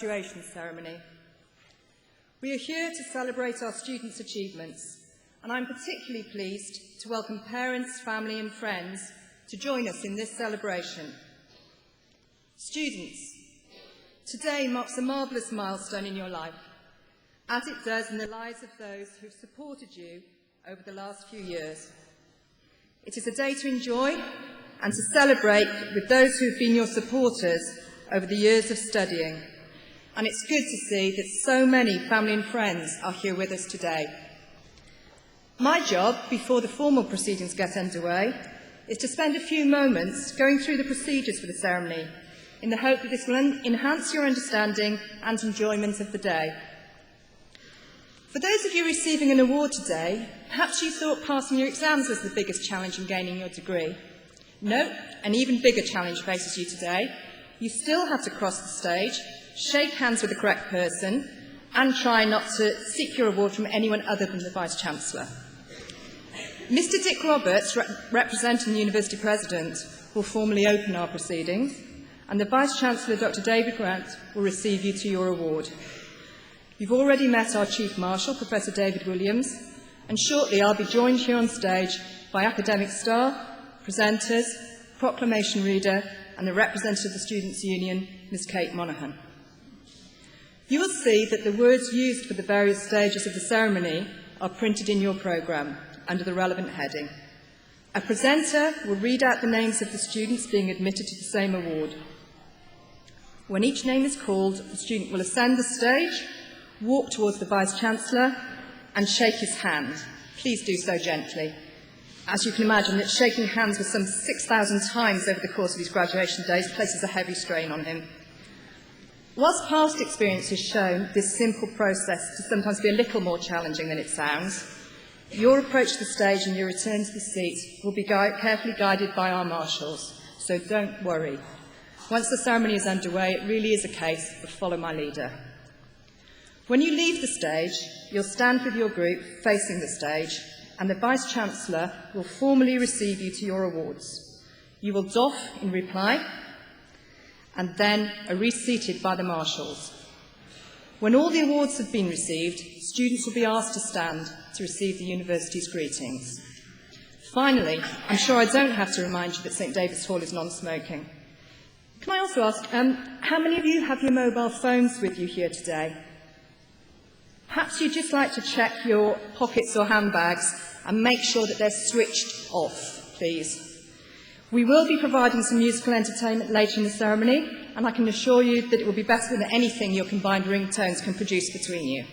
graduation ceremony. We are here to celebrate our students' achievements, and I'm particularly pleased to welcome parents, family and friends to join us in this celebration. Students, today marks a marvellous milestone in your life, as it does in the lives of those who have supported you over the last few years. It is a day to enjoy and to celebrate with those who have been your supporters over the years of studying. And it's good to see that so many family and friends are here with us today. My job, before the formal proceedings get underway, is to spend a few moments going through the procedures for the ceremony, in the hope that this will enhance your understanding and enjoyment of the day. For those of you receiving an award today, perhaps you thought passing your exams was the biggest challenge in gaining your degree. No, an even bigger challenge faces you today. You still have to cross the stage, shake hands with the correct person, and try not to seek your award from anyone other than the Vice-Chancellor. Mr Dick Roberts, representing the University President, will formally open our proceedings, and the Vice-Chancellor, Dr David Grant, will receive you to your award. You've already met our Chief Marshal, Professor David Williams, and shortly I'll be joined here on stage by academic staff, presenters, proclamation reader, and the representative of the Students' Union, Ms Kate Monaghan. You will see that the words used for the various stages of the ceremony are printed in your programme under the relevant heading. A presenter will read out the names of the students being admitted to the same award. When each name is called, the student will ascend the stage, walk towards the Vice-Chancellor and shake his hand. Please do so gently. As you can imagine, that shaking hands with some 6,000 times over the course of these graduation days places a heavy strain on him. Whilst past experience has shown this simple process to sometimes be a little more challenging than it sounds, your approach to the stage and your return to the seat will be carefully guided by our marshals, so don't worry. Once the ceremony is underway, it really is a case of follow my leader. When you leave the stage, you'll stand with your group facing the stage, and the Vice-Chancellor will formally receive you to your awards. You will doff in reply, and then are reseated by the marshals. When all the awards have been received, students will be asked to stand to receive the university's greetings. Finally, I'm sure I don't have to remind you that St David's Hall is non-smoking. Can I also ask, how many of you have your mobile phones with you here today? Perhaps you'd just like to check your pockets or handbags and make sure that they're switched off, please. We will be providing some musical entertainment later in the ceremony, and I can assure you that it will be better than anything your combined ringtones can produce between you.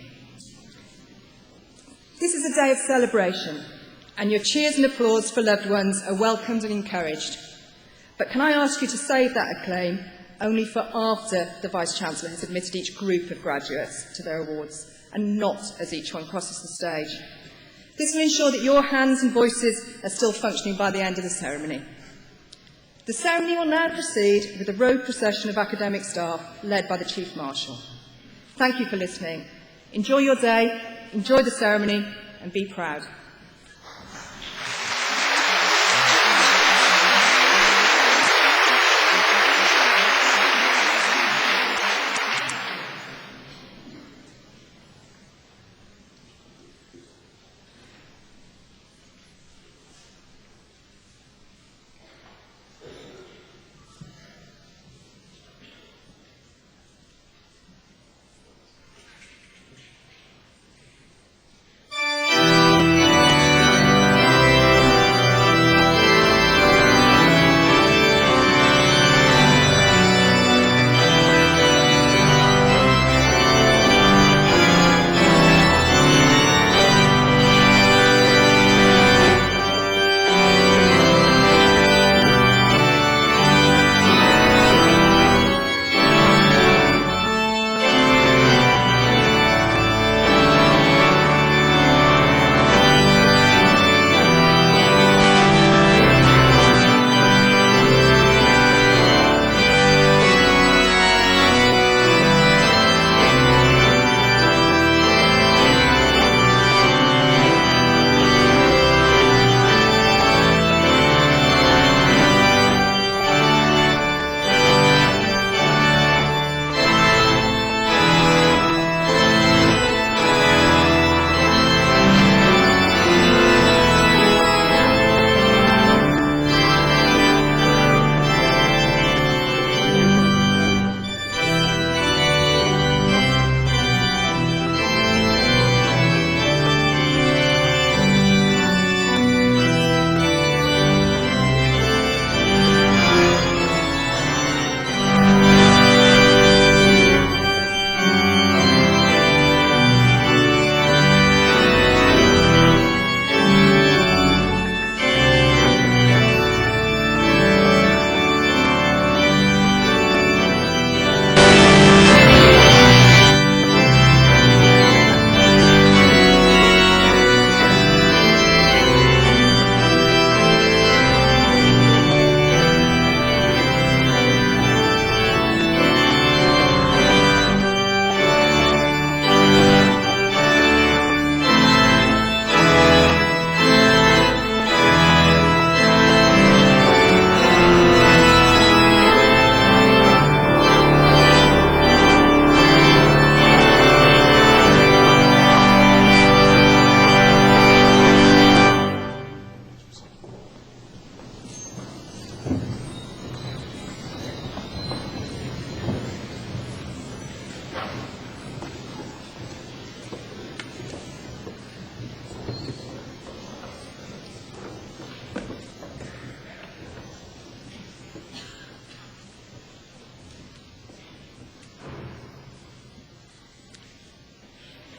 This is a day of celebration, and your cheers and applause for loved ones are welcomed and encouraged. But can I ask you to save that acclaim only for after the Vice-Chancellor has admitted each group of graduates to their awards, and not as each one crosses the stage. This will ensure that your hands and voices are still functioning by the end of the ceremony. The ceremony will now proceed with a road procession of academic staff led by the Chief Marshal. Thank you for listening. Enjoy your day, enjoy the ceremony, and be proud.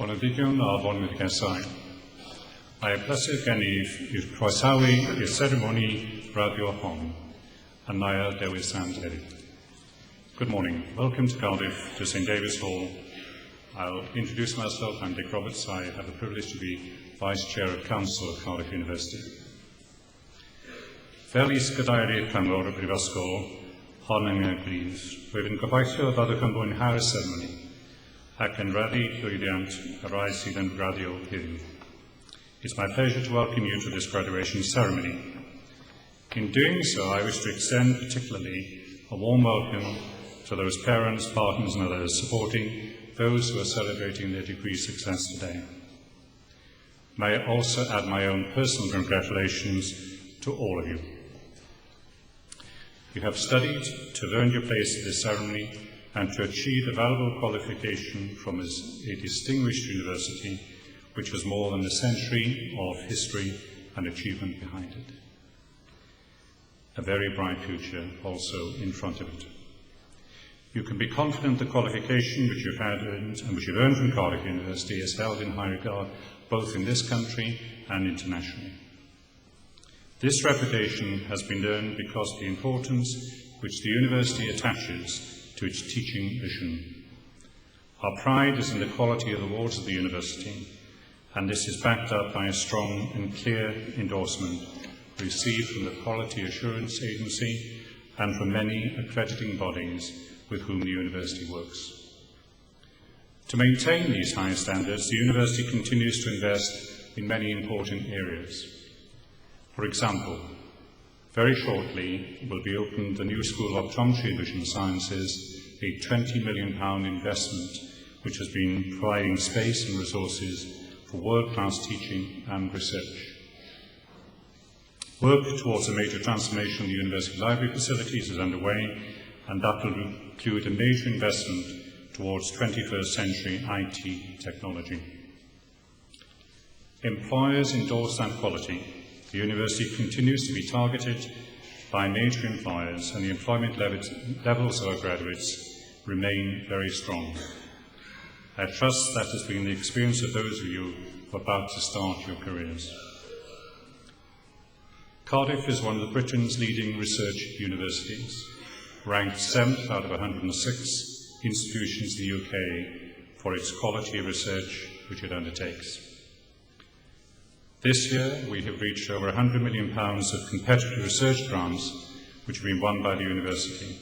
Bonedigion a bon Gasai. Mae pleser gennyf i'r croesawu i'r ceremony radio hon, a Naya Dewis and Eddie. Good morning. Welcome to Cardiff, to St David's Hall. I'll introduce myself. I'm Dick Roberts. I have the privilege to be Vice Chair of Council of Cardiff University. Fel isgadairi'r cyngor y Brifysgol, hon yng Nghaerdydd, rwyf yn gobeithio byddwch yn mwynhau'r seremoni ac yn rhannu llwyddiant y rai sydd yn radio heddiw. It's my pleasure to welcome you to this graduation ceremony. In doing so, I wish to extend particularly a warm welcome to those parents, partners and others supporting those who are celebrating their degree success today. May I also add my own personal congratulations to all of you. You have studied to earn your place at this ceremony and to achieve a valuable qualification from a distinguished university which has more than a century of history and achievement behind it. A very bright future also in front of it. You can be confident the qualification which you've earned and which you've earned from Cardiff University is held in high regard both in this country and internationally. This reputation has been earned because of the importance which the university attaches to its teaching mission. Our pride is in the quality of the awards of the university, and this is backed up by a strong and clear endorsement received from the Quality Assurance Agency and from many accrediting bodies with whom the university works. To maintain these high standards, the university continues to invest in many important areas. For example, very shortly will be opened the new School of Optometry and Vision Sciences, a £20 million investment which has been providing space and resources for world-class teaching and research. Work towards a major transformation of the university library facilities is underway, and that will include a major investment towards 21st century IT technology. Employers endorse that quality. The university continues to be targeted by major employers, and the employment levels of our graduates remain very strong. I trust that has been the experience of those of you who are about to start your careers. Cardiff is one of Britain's leading research universities, ranked 7th out of 106 institutions in the UK for its quality of research which it undertakes. This year we have reached over £100 million of competitive research grants which have been won by the university,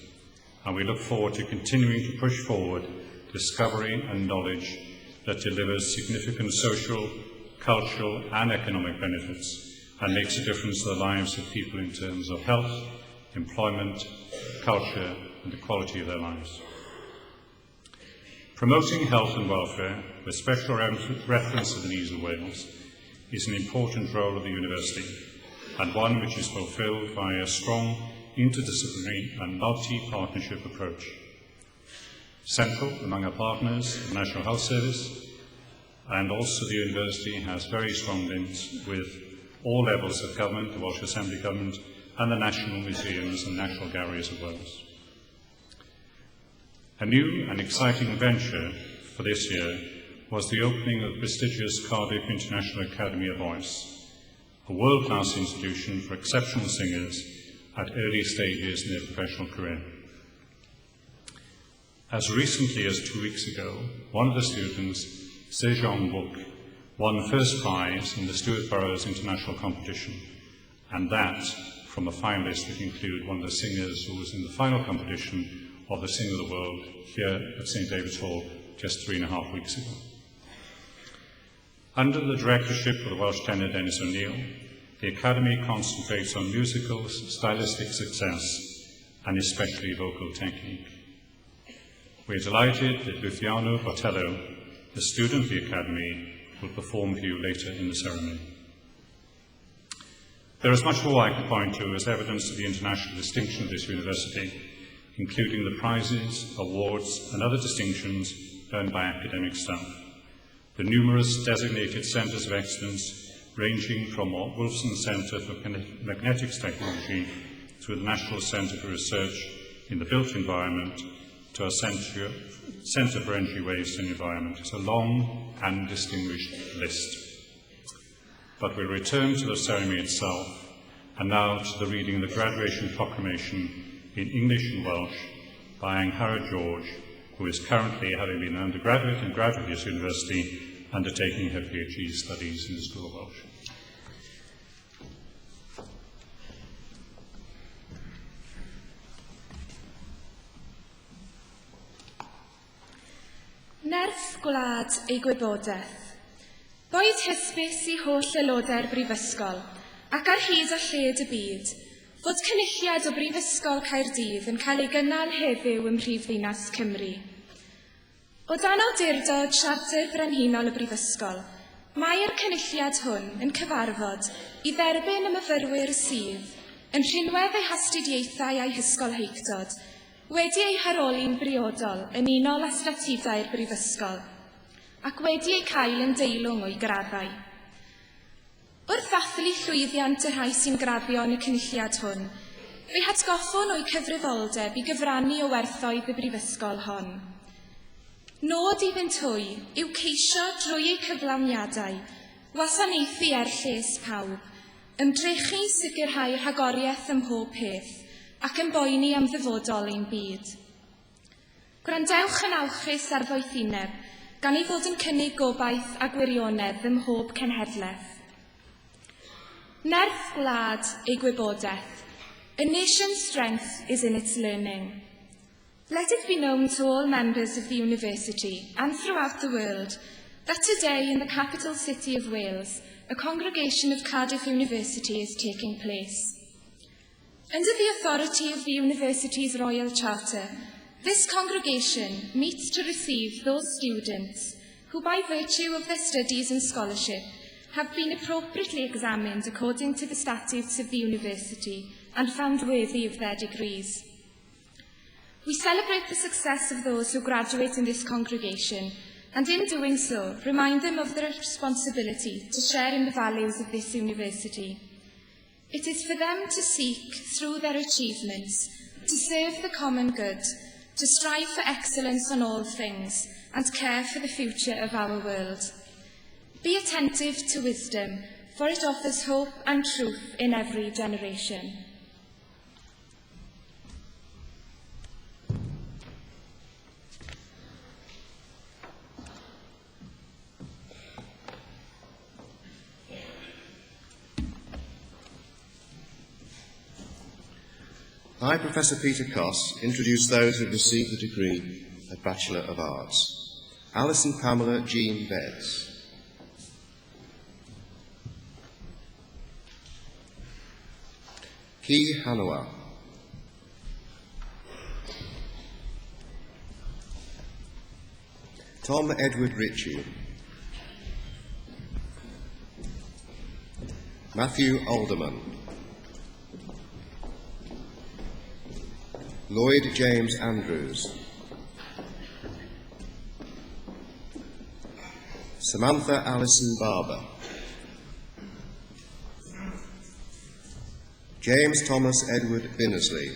and we look forward to continuing to push forward discovery and knowledge that delivers significant social, cultural and economic benefits and makes a difference to the lives of people in terms of health, employment, culture and the quality of their lives. Promoting health and welfare, with special reference to the needs of Wales, is an important role of the university, and one which is fulfilled by a strong interdisciplinary and multi-partnership approach. Central among our partners, the National Health Service, and also the university has very strong links with all levels of government, the Welsh Assembly Government, and the National Museums and National Galleries of Wales. A new and exciting venture for this year was the opening of the prestigious Cardiff International Academy of Voice, a world-class institution for exceptional singers at early stages in their professional career. As recently as 2 weeks ago, one of the students, Sejong Wook, won first prize in the Stuart Burroughs International Competition, and that from a finalist that included one of the singers who was in the final competition of the Singer of the World here at St David's Hall just 3.5 weeks ago. Under the directorship of the Welsh tenor Dennis O'Neill, the Academy concentrates on musical, stylistic success and especially vocal technique. We are delighted that Luciano Botello, a student of the Academy, will perform for you later in the ceremony. There is much more I can point to as evidence of the international distinction of this university, including the prizes, awards and other distinctions earned by academic staff, the numerous designated centres of excellence ranging from our Wolfson Centre for Magnetics Technology through the National Centre for Research in the Built Environment to our Centre Centre for Energy, Waste and Environment. It's a long and distinguished list. But we'll return to the ceremony itself, and now to the reading of the graduation proclamation in English and Welsh by Angharad George, who is currently, having been an undergraduate and graduate at this university, undertaking her PhD studies in the School of Welsh. Nerth gwlad ei gwybodaeth. Boed hysbys i holl aelodau'r brifysgol, ac ar hyd a lled y byd, fod cynulliad o Brifysgol Caerdydd yn cael ei gynnal heddiw ym Mhrifddinas Cymru. O dan awdurdod Siarter Frenhinol y Brifysgol, mae'r cynulliad hwn yn cyfarfod i dderbyn y myfyrwyr sydd, yn rhinwedd eu hastudiaethau a'i hysgolheictod, wedi ei haroli'n briodol yn unol â statudau'r Brifysgol, ac wedi ei cael yn deilwng o'i graddau. Wrth ddathlu llwyddiant y rhai sy'n graddio yn y cynulliad hwn, fe'i hatgoffwn o'i cyfrifoldeb i gyfrannu o werthoedd y Brifysgol hon. Nod i fynd hwy yw ceisio drwy eu cyflawniadau, wasanaethu lles pawb, ymdrechu sicrhau rhagoriaeth ym mhob peth, ac yn boeni am ddyfodol ein byd. Gwrandewch yn awchus ar foethineb, gan ei fod yn cynnig gobaith a gwirionedd ym mhob cenhedlaeth. Nerth gwlad ei gwybodaeth. A nation's strength is in its learning. Let it be known to all members of the university and throughout the world that today in the capital city of Wales, a congregation of Cardiff University is taking place. Under the authority of the university's Royal Charter, this congregation meets to receive those students who, by virtue of their studies and scholarship, have been appropriately examined according to the statutes of the university and found worthy of their degrees. We celebrate the success of those who graduate in this congregation, and in doing so, remind them of their responsibility to share in the values of this university. It is for them to seek, through their achievements, to serve the common good, to strive for excellence on all things, and care for the future of our world. Be attentive to wisdom, for it offers hope and truth in every generation. I, Professor Peter Coss, introduce those who have received the degree of Bachelor of Arts. Alison Pamela Jean Betts. Key Hanoa. Tom Edward Ritchie. Matthew Alderman. Lloyd James Andrews. Samantha Alison Barber. James Thomas Edward Binnersley.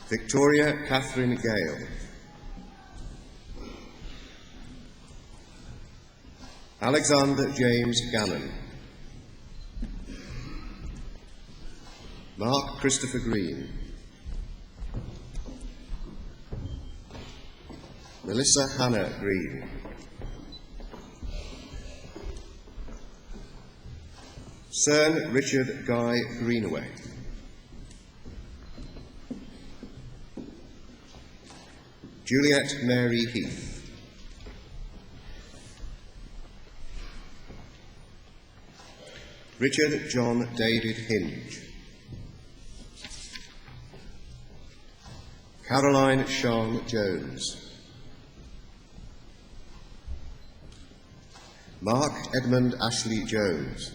Victoria Catherine Gale. Alexander James Gannon. Mark Christopher Green. Melissa Hannah Green. Cern Richard Guy Greenaway. Juliet Mary Heath. Richard John David Hinge. Caroline Sean Jones. Mark Edmund Ashley Jones.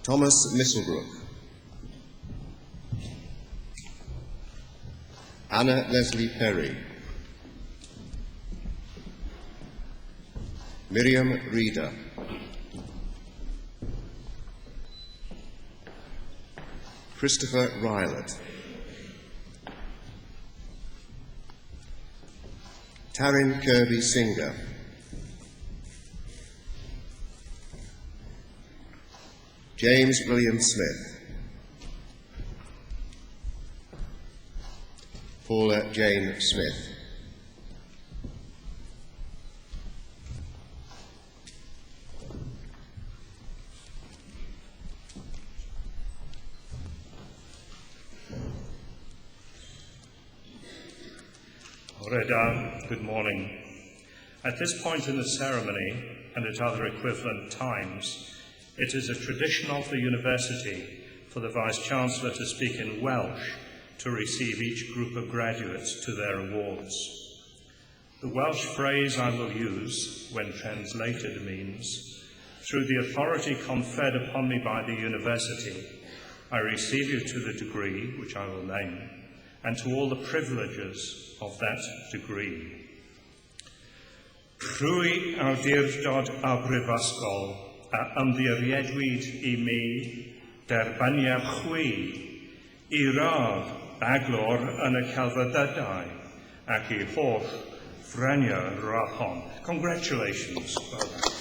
Thomas Misselbrook. Anna Leslie Perry. Miriam Reeder. Christopher Rylett, Taryn Kirby Singer, James William Smith, Paula Jane Smith, Good morning. At this point in the ceremony, and at other equivalent times, it is a tradition of the university for the Vice-Chancellor to speak in Welsh to receive each group of graduates to their awards. The Welsh phrase I will use, when translated, means, "Through the authority conferred upon me by the university, I receive you to the degree, which I will name, and to all the privileges of that degree. Trwy awdurdod a brifysgol a ymddiriedwyd I mi derbaniad chwi I radd baglor yn y celfyddydau ac I holl ffreniau rahon." Congratulations. Well done.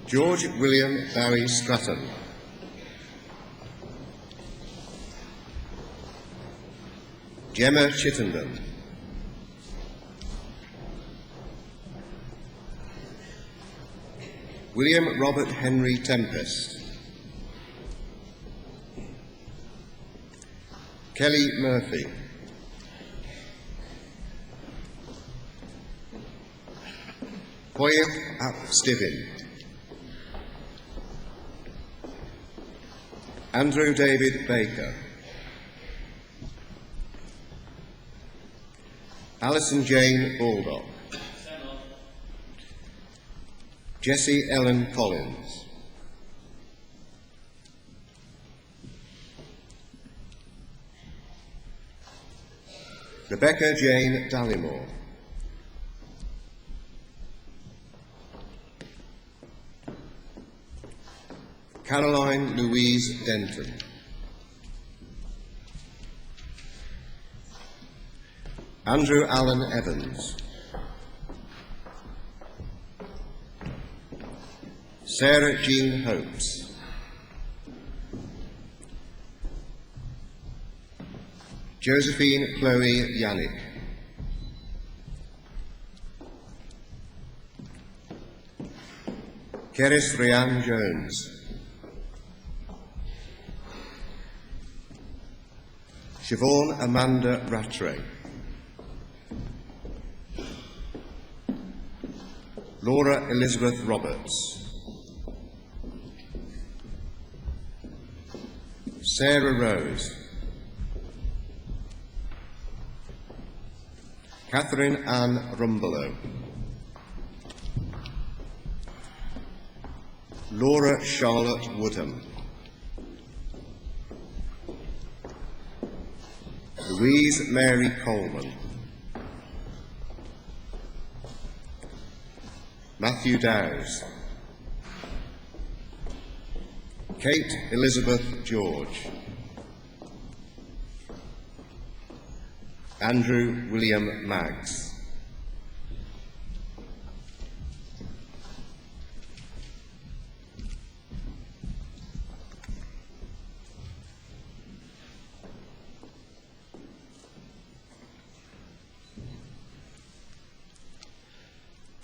George William Barry Stratton, Gemma Chittenden, William Robert Henry Tempest, Kelly Murphy, Poyet ap Stivin, Andrew David Baker, Alison Jane Baldock, Jessie Ellen Collins, Rebecca Jane Dallymore, Caroline Louise Denton, Andrew Allen Evans, Sarah Jean Hopes, Josephine Chloe Yannick, Keris Rhiann Jones, Siobhan Amanda Rattray, Laura Elizabeth Roberts, Sarah Rose, Catherine Ann Rumbelow, Laura Charlotte Woodham, Louise Mary Coleman, Matthew Dowes, Kate Elizabeth George, Andrew William Maggs,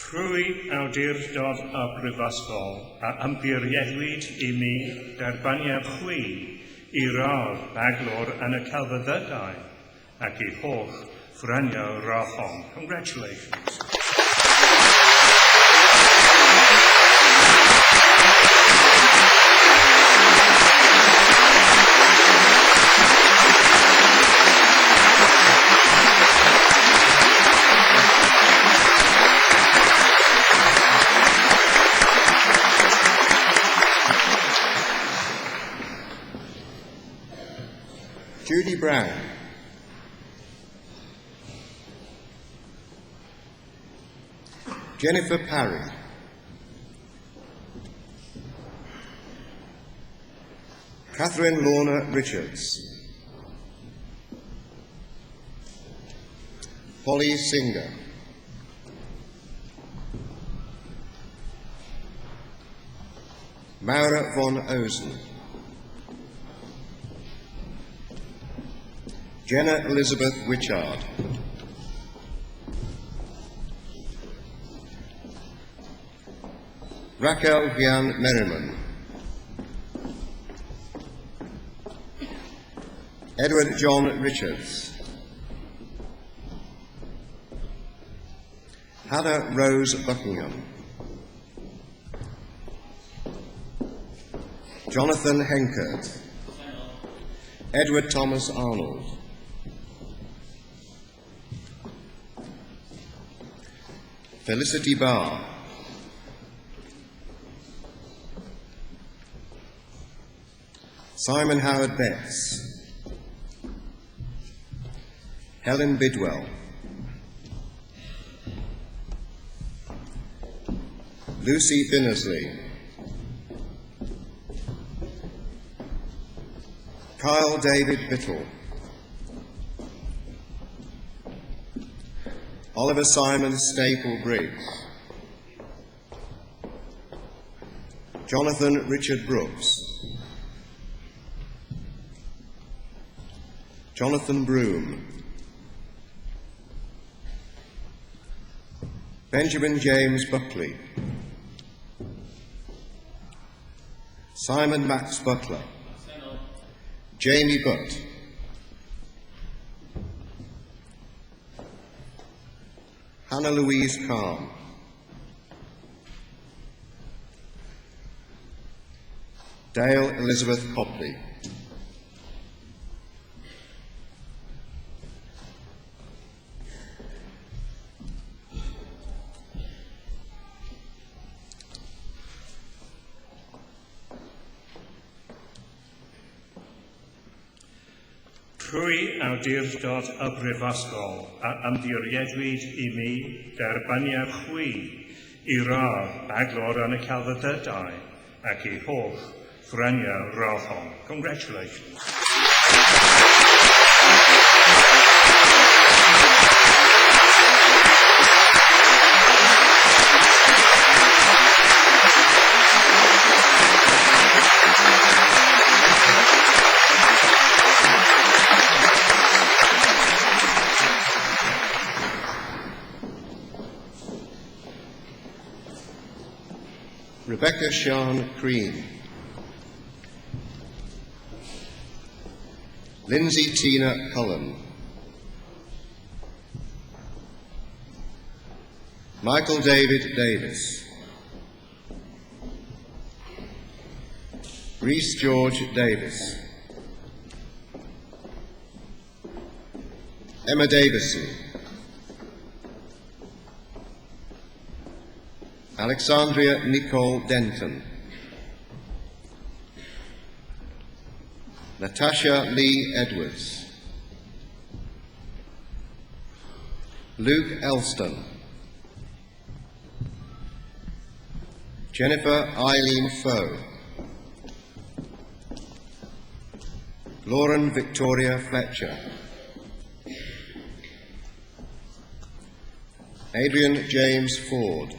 Trwy awdurdod a brifysgol a ymddiriedwyd I mi derbaniad chwi I radd baglor yn y celfyddydau ac I holl ffreniau rahon. Congratulations. Judy Brown. Jennifer Parry. Catherine Lorna Richards. Polly Singer. Maura von Ozen. Jenna Elizabeth Wichard. Raquel Vian Merriman. Edward John Richards. Hannah Rose Buckingham. Jonathan Henkert. Edward Thomas Arnold. Felicity Barr. Simon Howard Betts. Helen Bidwell. Lucy Binnersley. Kyle David Bittle. Oliver Simon Staple Briggs. Jonathan Richard Brooks. Jonathan Broom. Benjamin James Buckley. Simon Max Butler. Jamie Butt. Hannah Louise Calm. Dale Elizabeth Copley. Trwy awdurdod y Brifysgol a ymddiriedwyd I mi derbaniad chwi I radd baglor yn y celfyddydau ac I holl ffraniau roddol. Congratulations. Rebecca Sian Crean. Lindsay Tina Cullen. Michael David Davis. Reese George Davis. Emma Davison. Alexandria Nicole Denton. Natasha Lee Edwards. Luke Elston. Jennifer Eileen Foe. Lauren Victoria Fletcher. Adrian James Ford.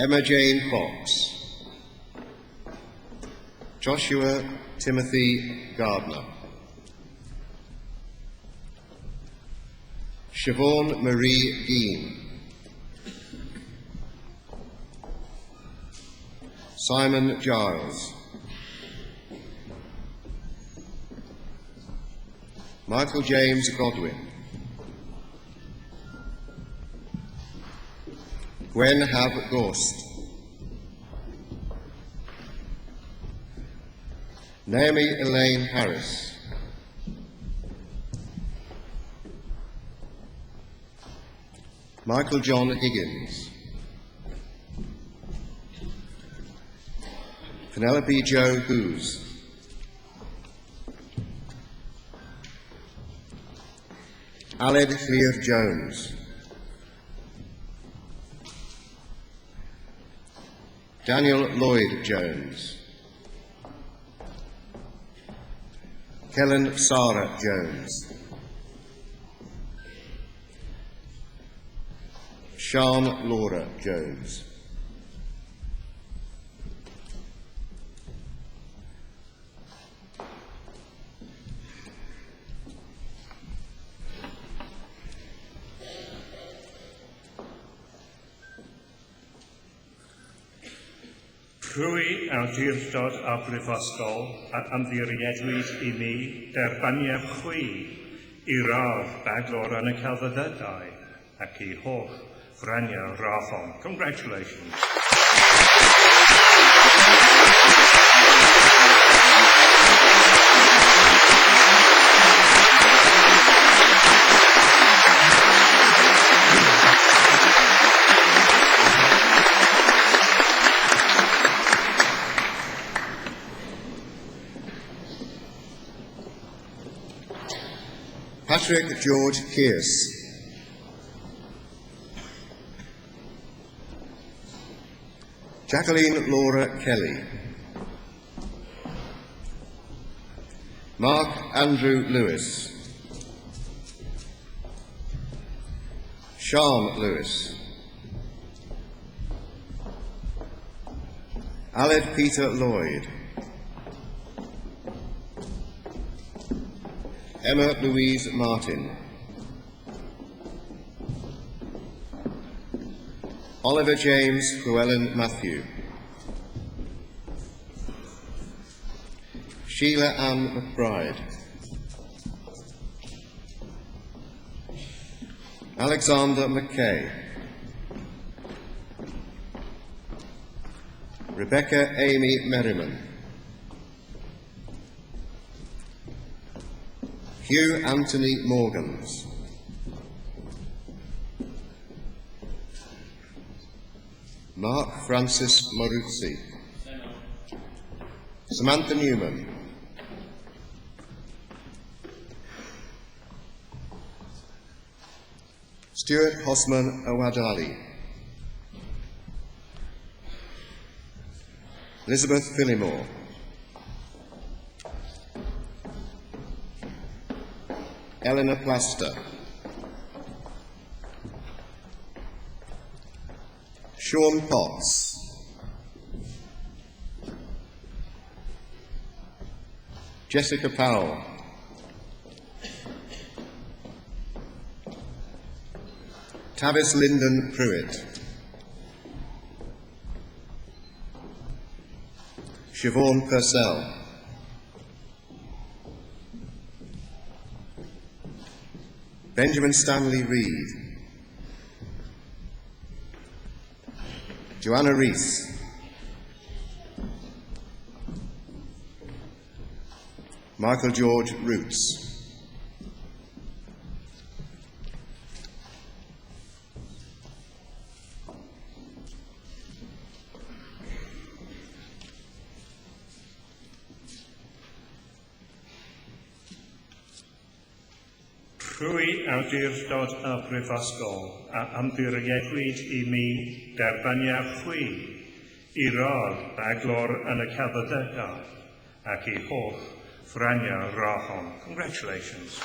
Emma Jane Fox. Joshua Timothy Gardner. Siobhan Marie Gein. Simon Giles. Michael James Godwin. Gwen Hab Gorst. Naomi Elaine Harris. Michael John Higgins. Penelope Jo Hughes. Aled Clear Jones. Daniel Lloyd Jones. Kellen Sarah Jones. Sian Laura Jones. Rwy awdurdod a brifysgol a ymddiriedwyd I mi derbaniad chwi I radd baglor yn y celfyddydau ac I holl franiau rathon. Congratulations. Patrick George Kearse. Jacqueline Laura Kelly. Mark Andrew Lewis. Sean Lewis. Aled Peter Lloyd. Emma Louise Martin. Oliver James Llewellyn Matthew. Sheila Ann McBride. Alexander McKay. Rebecca Amy Merriman. Hugh Anthony Morgans. Mark Francis Maruzzi. Samantha Newman. Stuart Hosman Awadali. Elizabeth Fillimore. Eleanor Plaster. Sean Potts. Jessica Powell. Tavis Lyndon Pruitt. Siobhan Purcell. Benjamin Stanley Reed. Joanna Rees. Michael George Roots. Rwy awdurdod y brifysgol a ymddiriedwyd I mi derbaniad chwi I radd baglor yn y celfyddydau ac I holl franiau rathon. Congratulations.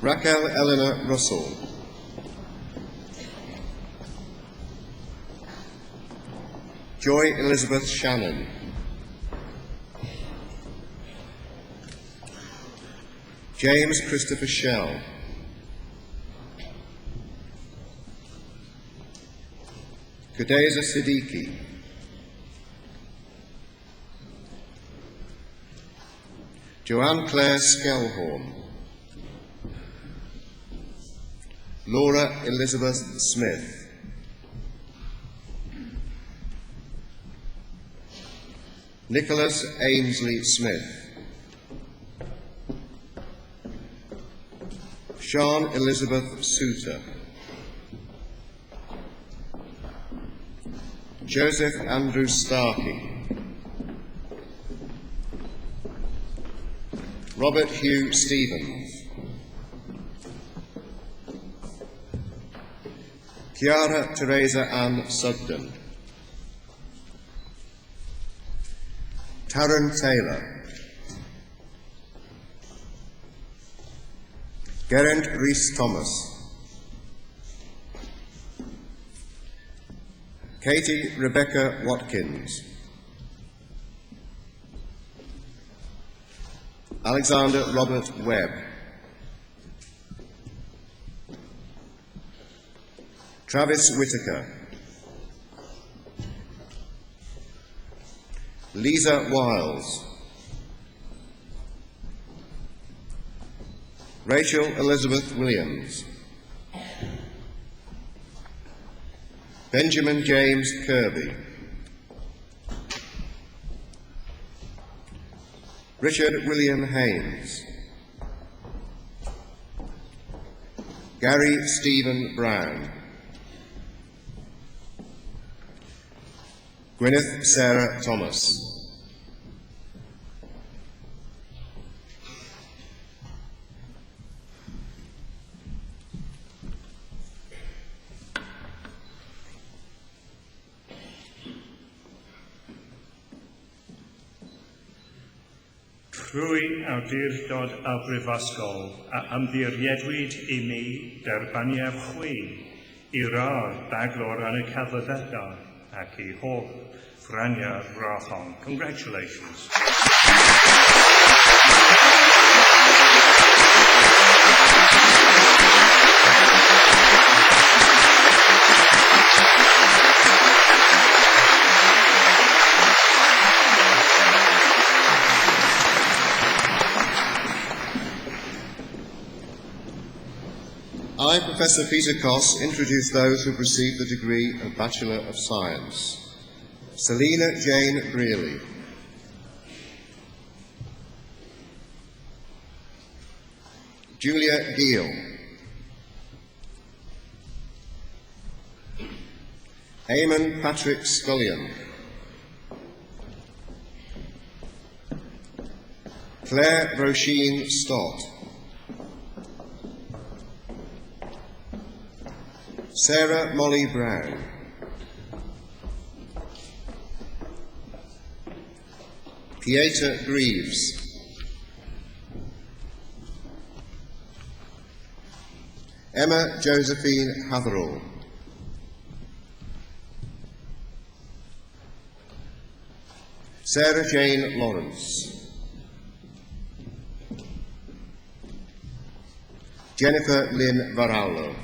Raquel Eleanor Russell. Joy Elizabeth Shannon. James Christopher Shell. Kudeza Siddiqui. Joanne Claire Skellhorn. Laura Elizabeth Smith. Nicholas Ainsley Smith. Sean Elizabeth Souter. Joseph Andrew Starkey. Robert Hugh Stevens. Chiara Teresa Ann Sugden. Taryn Taylor. Geraint Rhys Thomas. Katie Rebecca Watkins. Alexander Robert Webb. Travis Whitaker. Lisa Wiles. Rachel Elizabeth Williams. Benjamin James Kirby. Richard William Haynes. Gary Stephen Brown. Gwyneth Sarah Thomas. Trwy awdurdod a brifysgol a ymddiriedwyd I mi derbaniaf chwi I radd baglor yn y celfyddydau ac I holl ffraniau rathon. Congratulations. I, Professor Peter Koss, introduce those who have received the degree of Bachelor of Science. Selina Jane Brearley. Julia Gill. Eamon Patrick Scullion. Claire Roisin Stott. Sarah Molly Brown. Pieter Greaves. Emma Josephine Hatherall. Sarah Jane Lawrence. Jennifer Lynn Varaulo.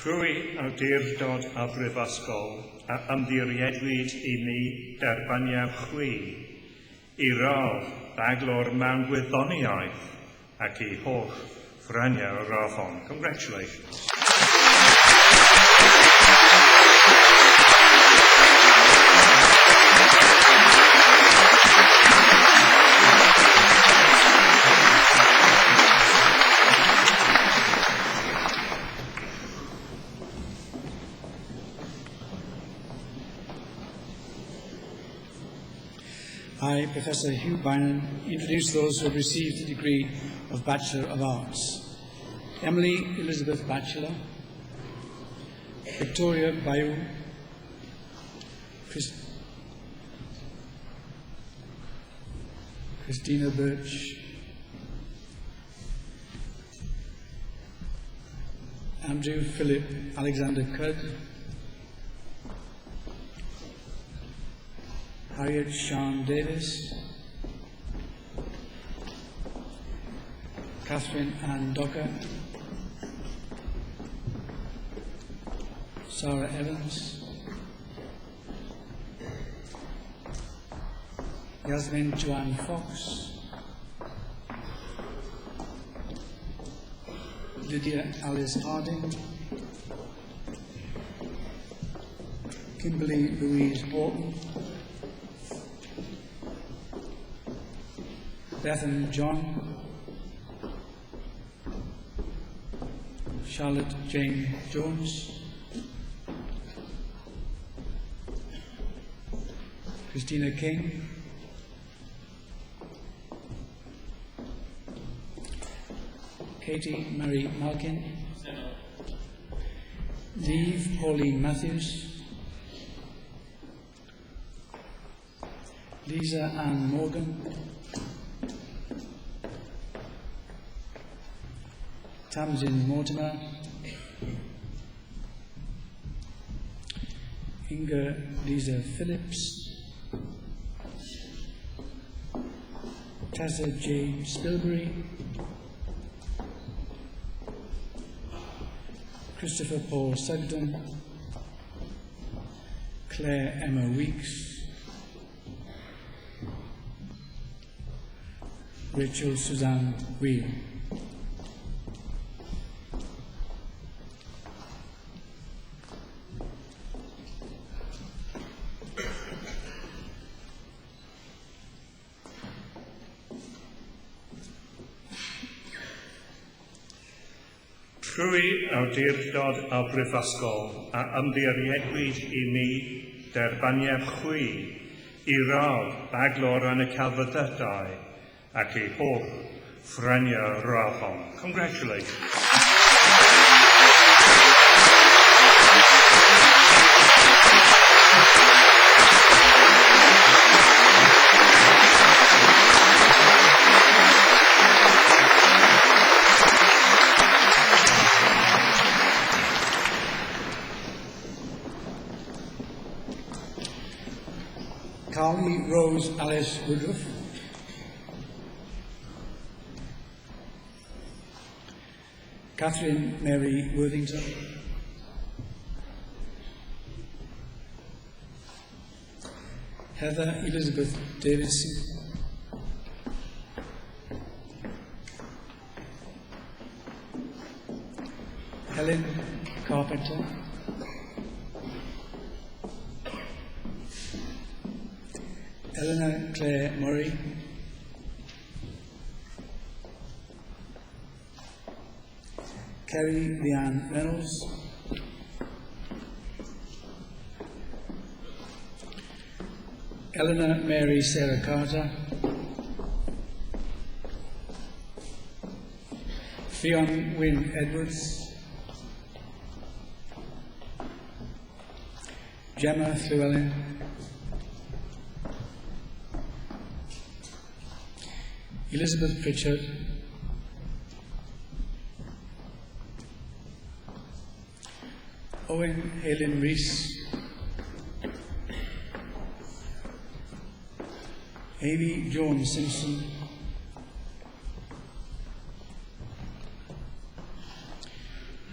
Trwy awdurdod a brifysgol a ymddiriedwyd I mi derbaniaf chwi I radd baglor mewn gwyddoniaeth ac I holl ffraniau rathon. Congratulations. I, Professor Hugh Bynon, introduce those who have received the degree of Bachelor of Arts. Emily Elizabeth Batchelor, Victoria Bayou, Christina Birch, Andrew Philip Alexander Cudd, Harriet Sean Davis, Catherine Ann Docker, Sarah Evans, Yasmin Joanne Fox, Lydia Alice Harding, Kimberly Louise Horton, Bethan John, Charlotte Jane Jones, Christina King, Katie Marie Malkin, Neve Pauline Matthews, Lisa Ann Morgan, Tamsin Mortimer, Inga Lisa Phillips, Tessa J. Spilbury, Christopher Paul Sugden, Claire Emma Weeks, Rachel Suzanne Wheel. Trwy awdurdod a brifysgol a ymddiriedwyd I ni derbaniad chwi I radd baglor yn y celfyddydau ac I holl ffreniau raddol. Congratulations. Carly Rose Alice Woodruff, Catherine Mary Worthington, Heather Elizabeth Davidson, Helen Carpenter, Eleanor Claire Murray, Kerry Leanne Reynolds, Eleanor Mary Sarah Carter, Fionn Wynne Edwards, Gemma Llewellyn, Elizabeth Pritchard, Owen Helen Rees, Amy Jones Simpson,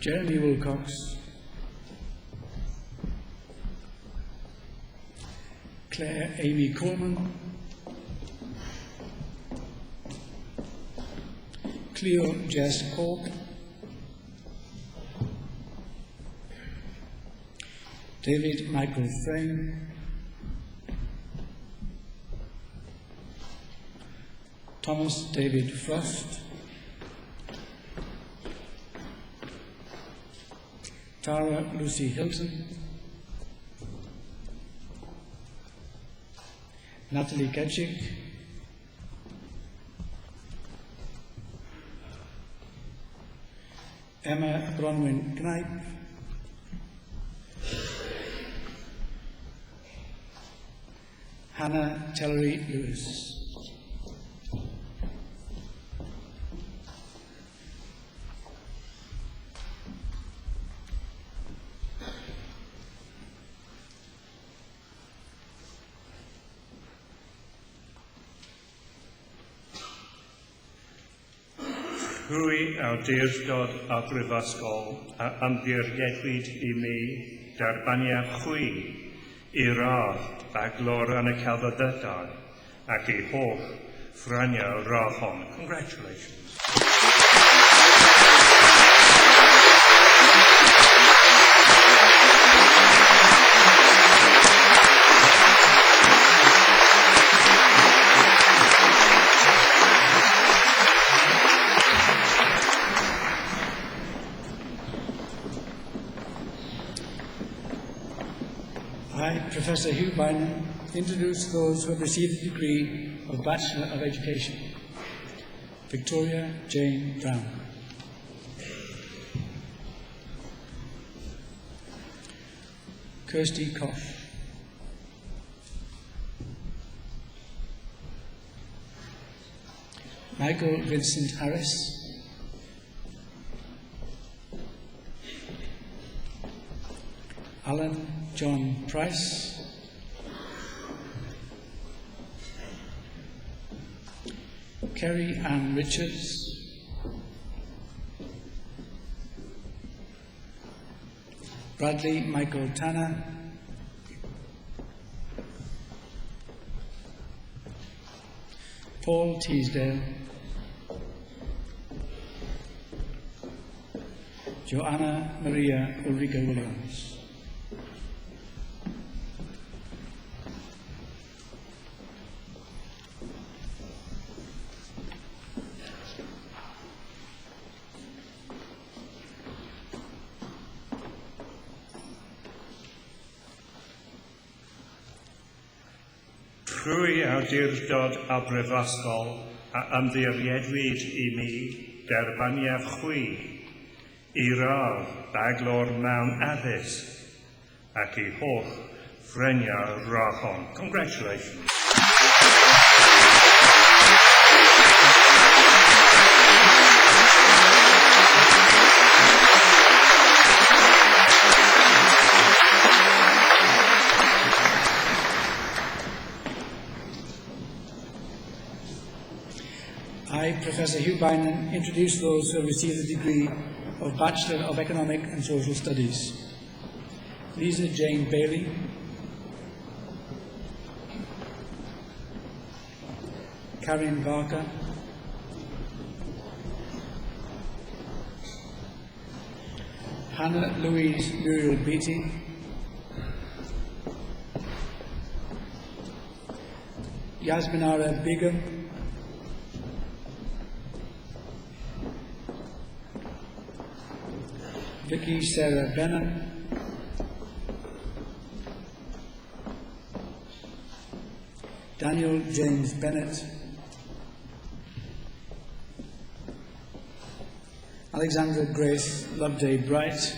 Jeremy Wilcox, Claire Amy Coleman, Cleo Jess Cork, David Michael Frame, Thomas David Frost, Tara Lucy Hilton, Natalie Ketchik, Emma Bronwyn Knipe, Hannah Tellery Lewis. Trwy awdurdod a brifysgol a ymddiriedwyd I mi derbaniad chwi I radd baglor yn y celfyddydau ac I holl ffraniau radd hon. Congratulations. I, Professor Hugh Bynum, introduce those who have received the degree of Bachelor of Education. Victoria Jane Brown. Kirsty Koch. Michael Vincent Harris. Alan John Price. Kerry Ann Richards. Bradley Michael Tanner. Paul Teasdale. Joanna Maria Ulrika Williams. Trwy awdurdod a brifysgol a ymddiriedwyd I mi derbaniad chwi I radd baglor mewn addysg ac I holl ffreniau radd hon. Congratulations. I, Professor Hugh Bynum, introduce those who have received the degree of Bachelor of Economic and Social Studies. Lisa Jane Bailey. Karen Barker. Hannah Louise Muriel Beattie. Yasminara Begum. Vicky Sarah Bennett. Daniel James Bennett. Alexandra Grace Loveday Bright.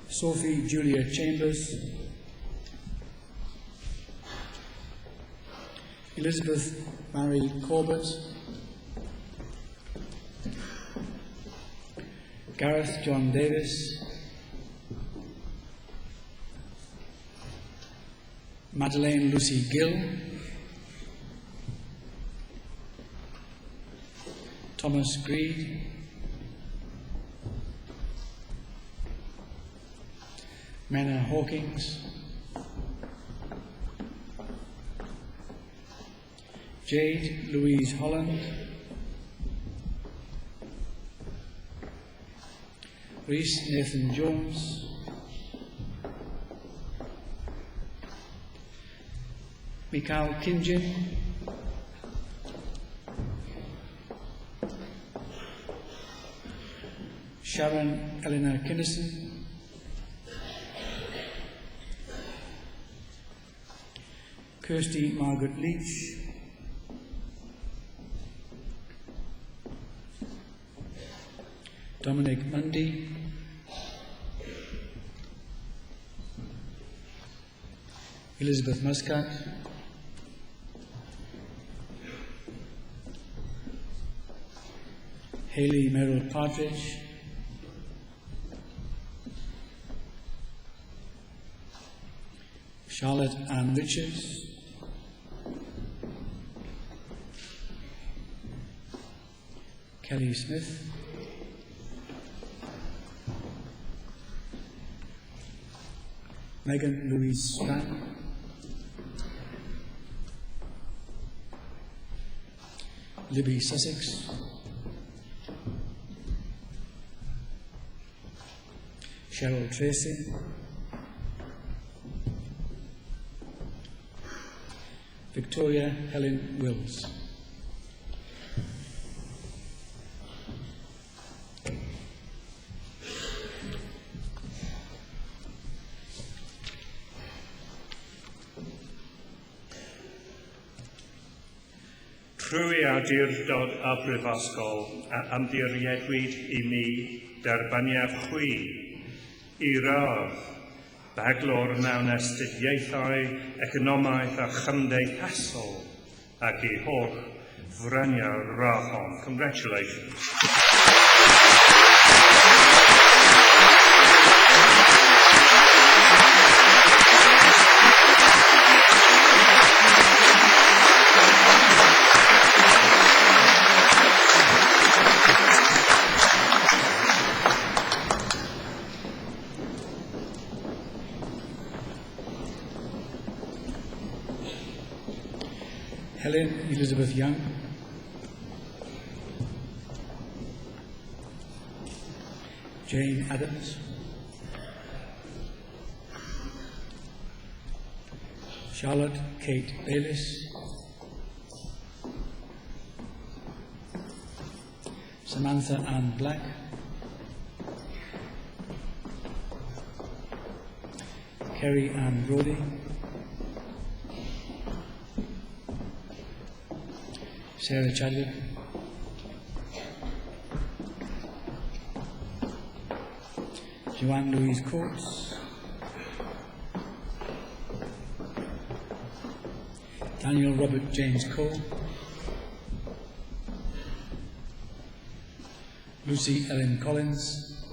Sophie Julia Chambers. Elizabeth Mary Corbett. Gareth John Davis. Madeleine Lucy Gill. Thomas Greed. Mena Hawkins. Jade Louise Holland. Reese Nathan Jones. Mikhail Kinjin. Sharon Eleanor Kinnison. Kirsty Margaret Leach. Dominic Mundy. Elizabeth Muscat. Hayley Merrill Partridge. Charlotte Ann Richards. Kelly Smith, Megan Louise Strang, Libby Sussex, Cheryl Tracy, Victoria Helen Wills. Trwy awdurdod a brifysgol a ymddiriedwyd I mi derbaniad chwi I radd baglor mewn astudiaethau, economaeth a chymdeithasol ac I holl fryniau rathon. Congratulations. Helen Elizabeth Young, Jane Adams, Charlotte Kate Bayliss, Samantha Ann Black, Kerry Ann Brody, Sarah Chadwick, Joanne Louise Coates, Daniel Robert James Cole, Lucy Ellen Collins,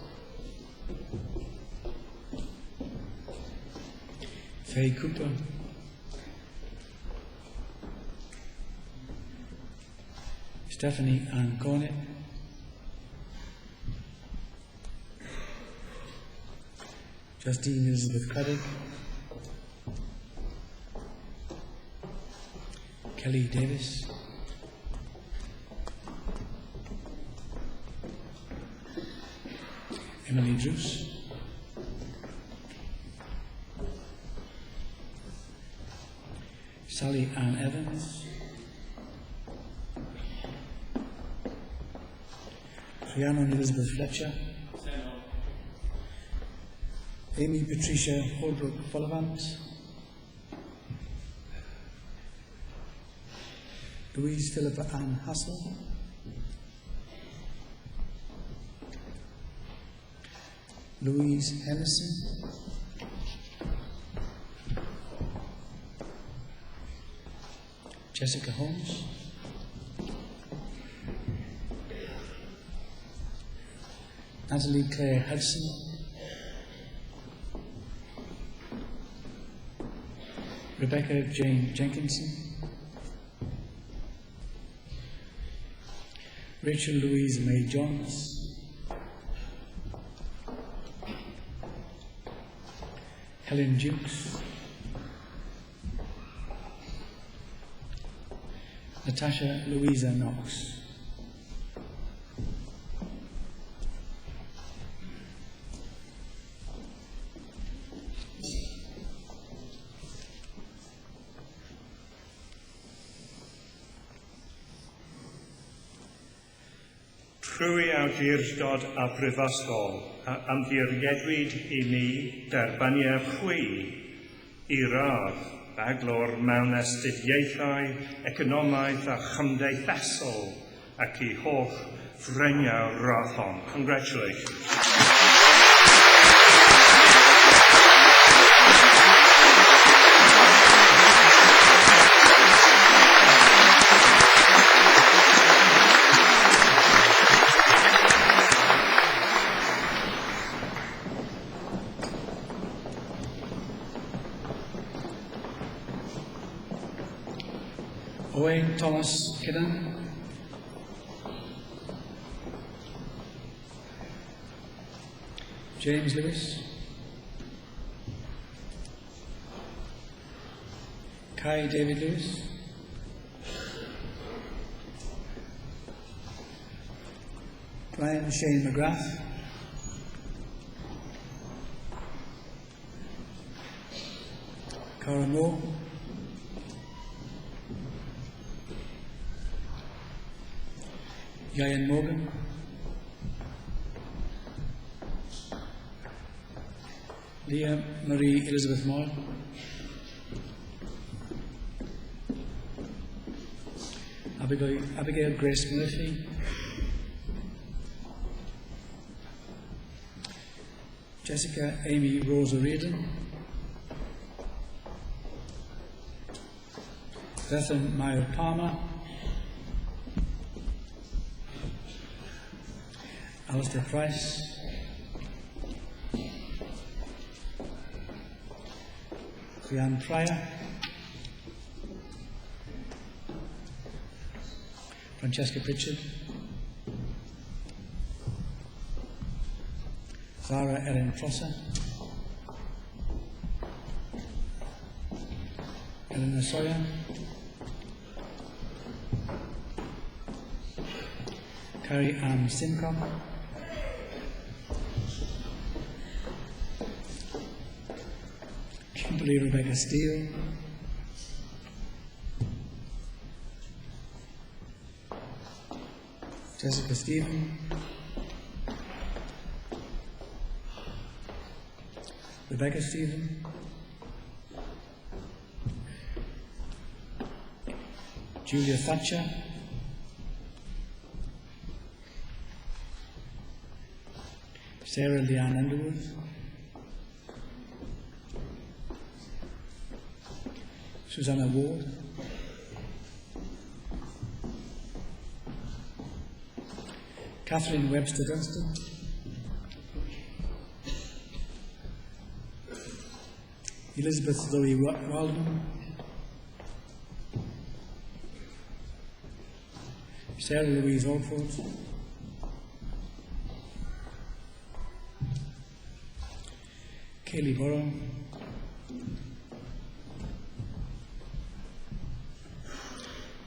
Faye Cooper, Stephanie Ann Cornett, Justine Elizabeth Craddock, Kelly Davis, Emily Druce, Sally Ann Evans, Rhiannon Elizabeth Fletcher, Amy Patricia Holbrook Follivant, Louise Philippa Ann Hassel, Louise Henderson, Jessica Holmes, Natalie Claire Hudson, Rebecca Jane Jenkinson, Rachel Louise May Johns, Helen Dukes, Natasha Louisa Knox, Trwy awdurdod a brifysgol a ymddiriedwyd I mi derbaniad chwi I radd baglor mewn astudiaethau, economaeth a chymdeithasol ac I holl fryniau rathon. Congratulations. Owain Thomas Kidden, James Lewis, Kai David Lewis, Brian Shane McGrath, Cara Moore, Ian Morgan, Leah Marie Elizabeth Moore, Abigail Grace Murphy, Jessica Amy Rose O'Riordan, Bethan Meyer Palmer, Alistair Price, Rhiann Pryor, Francesca Pritchard, Zara Ellen Prosser, Eleanor Sawyer, Carrie Ann Simcock, Kimberly Rebecca Steele, Jessica Stephen, Rebecca Stephen, Julia Thatcher, Sarah Leanne Underwood, Susanna Ward, Catherine Webster Dunstan, Elizabeth Louis Waldman, Sarah Louise Alford, Kaylee Burrow,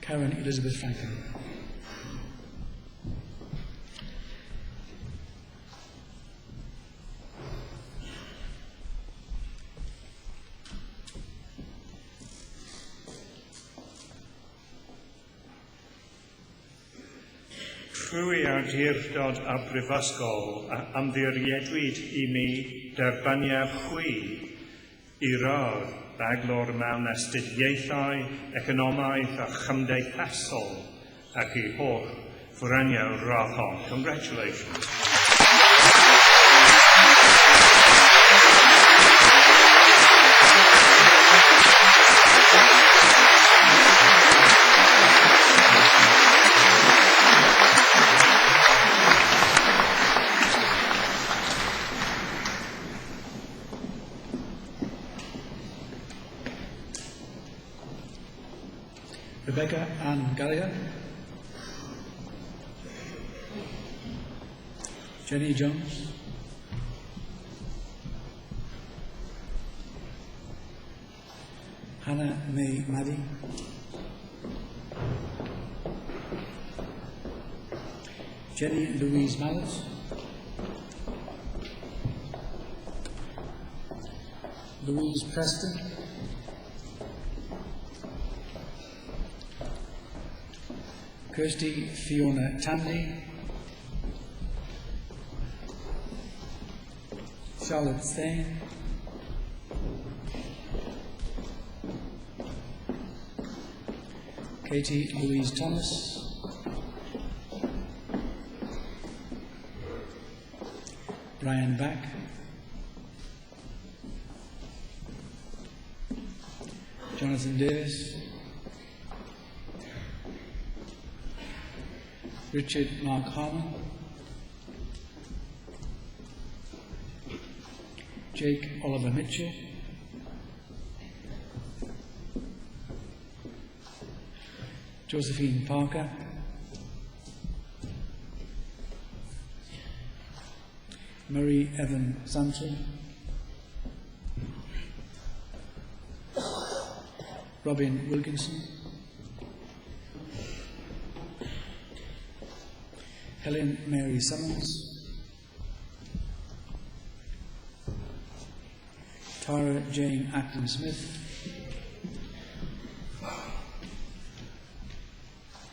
Karen Elizabeth Franklin. Trwy awdurdod a brifysgol a ymddiriedwyd I mi derbaniau chwi I radd baglor mewn astudiaethau, economaidd a chymdeithasol ac I holl fwraniau radd hon. Congratulations. Rebecca Ann Gallagher, Jenny Jones, Hannah May Maddy, Jenny Louise Mallet, Louise Preston, Kirsty Fiona Tanley, Charlotte Thane, Katie Louise Thomas, Brian Back, Jonathan Davis, Richard Mark Harmon, Jake Oliver Mitchell, Josephine Parker, Murray Evan Sanson, Robin Wilkinson, Helen Mary Summons, Tara Jane Acton Smith,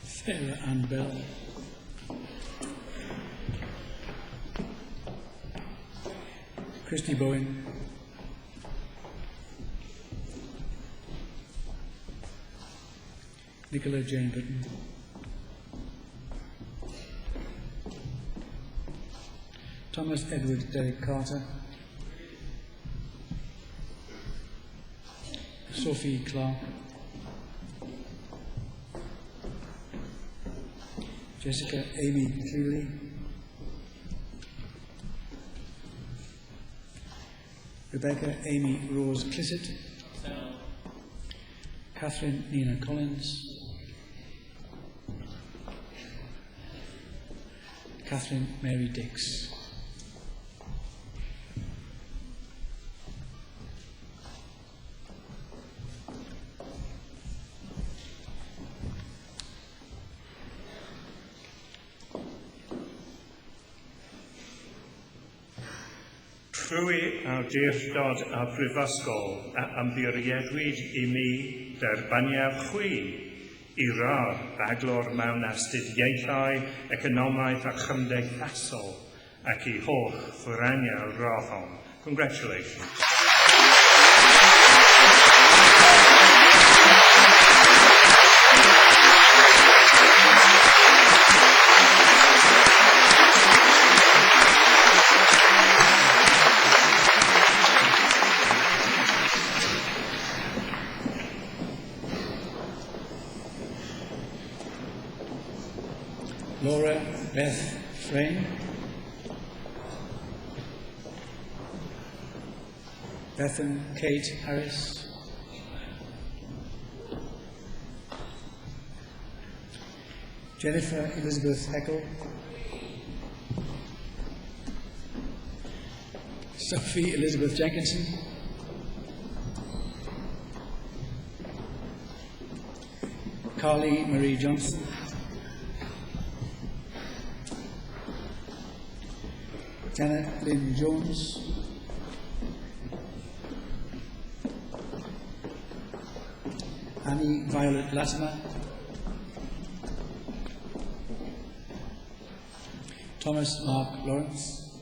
Sarah Ann Bell, Christy Bowen, Nicola Jane Britton, Thomas Edward Derek Carter, Sophie Clark, Jessica Amy Cleary, Rebecca Amy Rose Clisset, Catherine Nina Collins, Catherine Mary Dix. Trwy awdurdod a brifysgol a ymddiriedwyd I mi derbaniad chwi I rar baglor mewn astudiaethau, economaidd a chymdeithasol ac I holl ffwraniau rathon. Congratulations. Laura Beth Frame, Bethan Kate Harris, Jennifer Elizabeth Heckel, Sophie Elizabeth Jenkinson, Carly Marie Johnson, Janet Lynn Jones, Annie Violet Latimer, Thomas Mark Lawrence,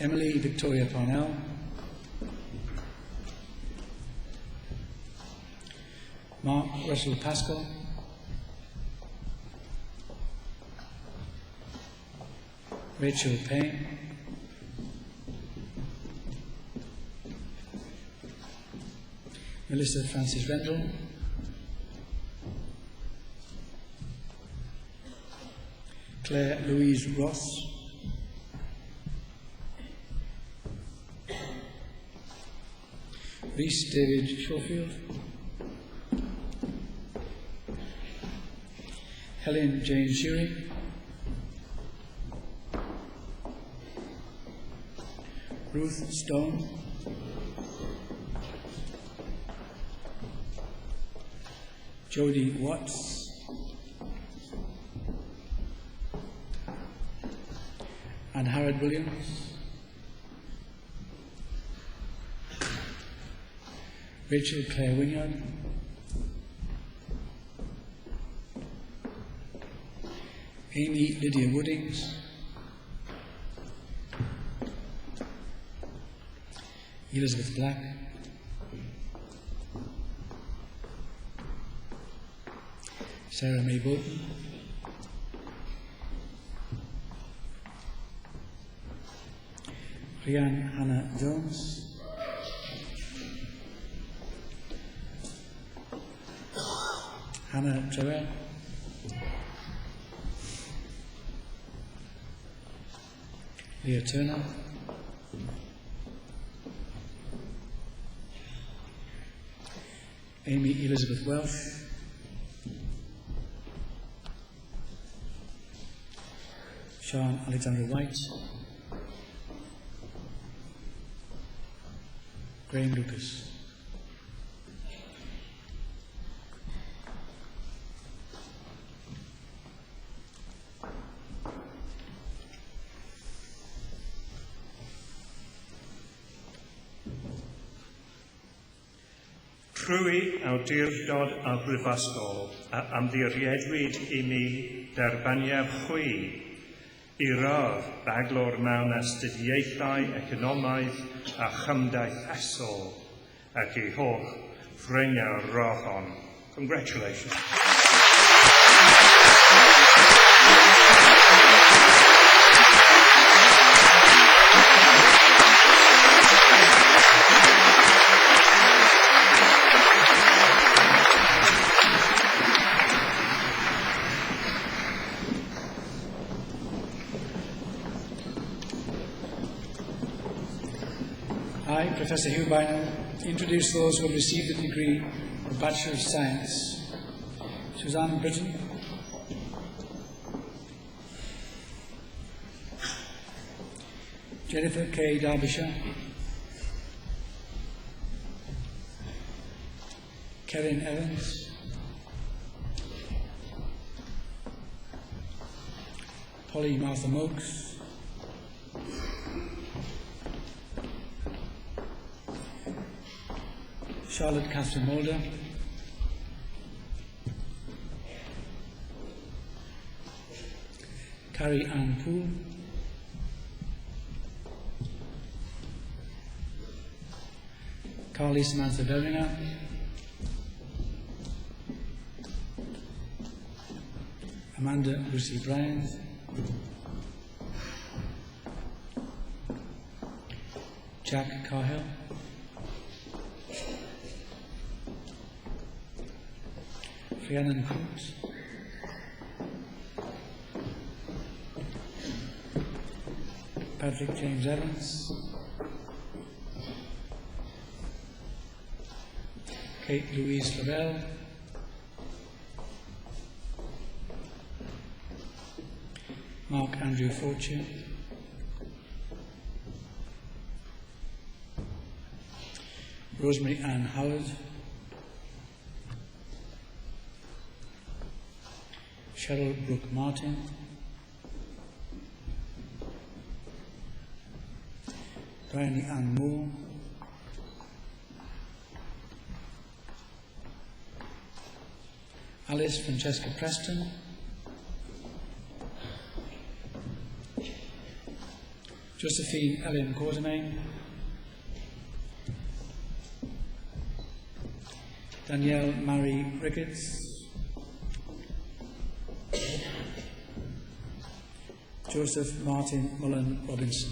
Emily Victoria Parnell, Mark Russell Pascal, Rachel Payne, Melissa Francis Rendell, Claire Louise Ross, Rhys David Schofield, Helen Jane Shearing, Ruth Stone, Jodie Watts, and Harrod Williams, Rachel Claire Wynyard, Amy Lydia Woodings, Elizabeth Black, Sarah May Bolton, Rhiann Hannah Jones, Hannah Trevor, Leah Turner, Amy Elizabeth Welsh, Sean Alexander White, Graham Lucas. Trwy awdurdod a brifysgol a ymddiriedwyd I mi derbaniad chwi I radd baglor mewn astudiaethau economaidd a chymdeithasol ac I holl ffrindiau rohon. Congratulations. I, Professor Hugh Bynum, introduce those who have received the degree of Bachelor of Science. Suzanne Britton, Jennifer K. Derbyshire, Kevin Evans, Polly Martha Mokes, Charlotte Catherine Mulder, Carrie Ann Poole, Carly Samantha Beringer, Amanda Lucy Bryant, Jack Cahill, Rhiannon Coombs, Patrick James Evans, Kate Louise Lavelle, Mark Andrew Fortune, Rosemary Ann Howard, Cheryl Brooke Martin, Bryony Ann Moore, Alice Francesca Preston, Josephine Ellen Quartermain, Danielle Marie Ricketts, Joseph Martin Mullen Robinson.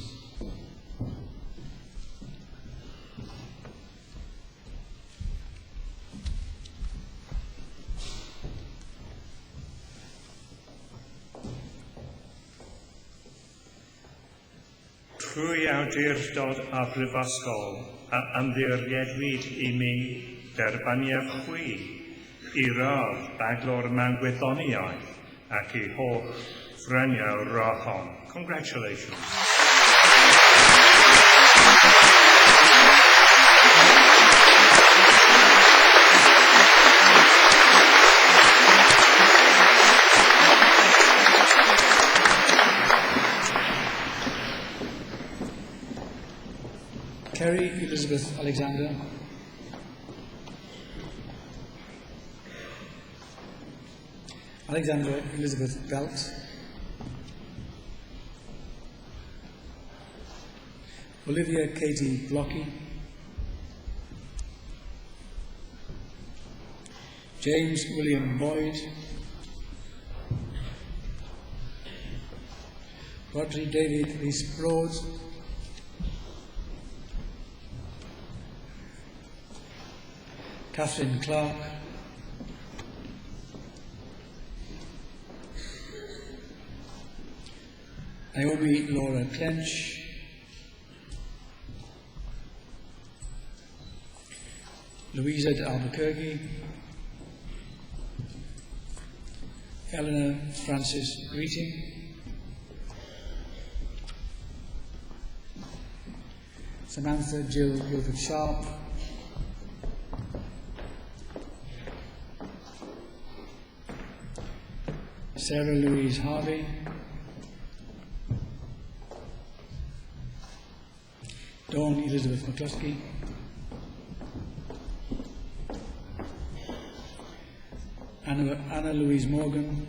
Trwy awdurdod a brifysgol a ymddiriedwyd I mi derbaniad chwi I radd baglor mewn gwyddoniaeth ac I holl ffrindiau rohon. Congratulations. Kerry Elizabeth Alexander, Alexandra Elizabeth Belt, Olivia Katie Blocky, James William Boyd, Rodri David Rees Broad, Catherine Clark, Naomi Laura Clench, Louisa de Albuquerque, Eleanor Francis Greeting, Samantha Jill Guildford Sharp, Sarah Louise Harvey, Dawn Elizabeth McCluskey, Anna Louise Morgan,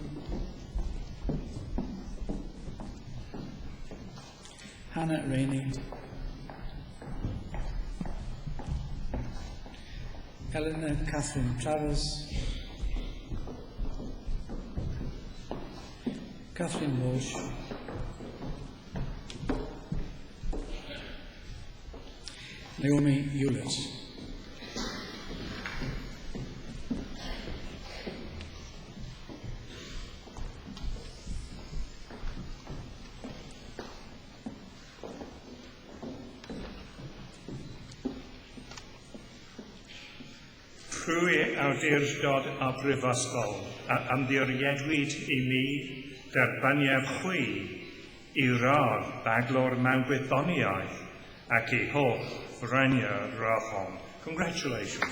Hannah Rainey, Eleanor Catherine Travers, Catherine Walsh, Naomi Hewlett, Trwy awdurdod a brifysgol a ymddiriedwyd I mi derbaniad chwi I radd baglor mewn gwyddoniaeth ac I holl frenia rachon. Congratulations.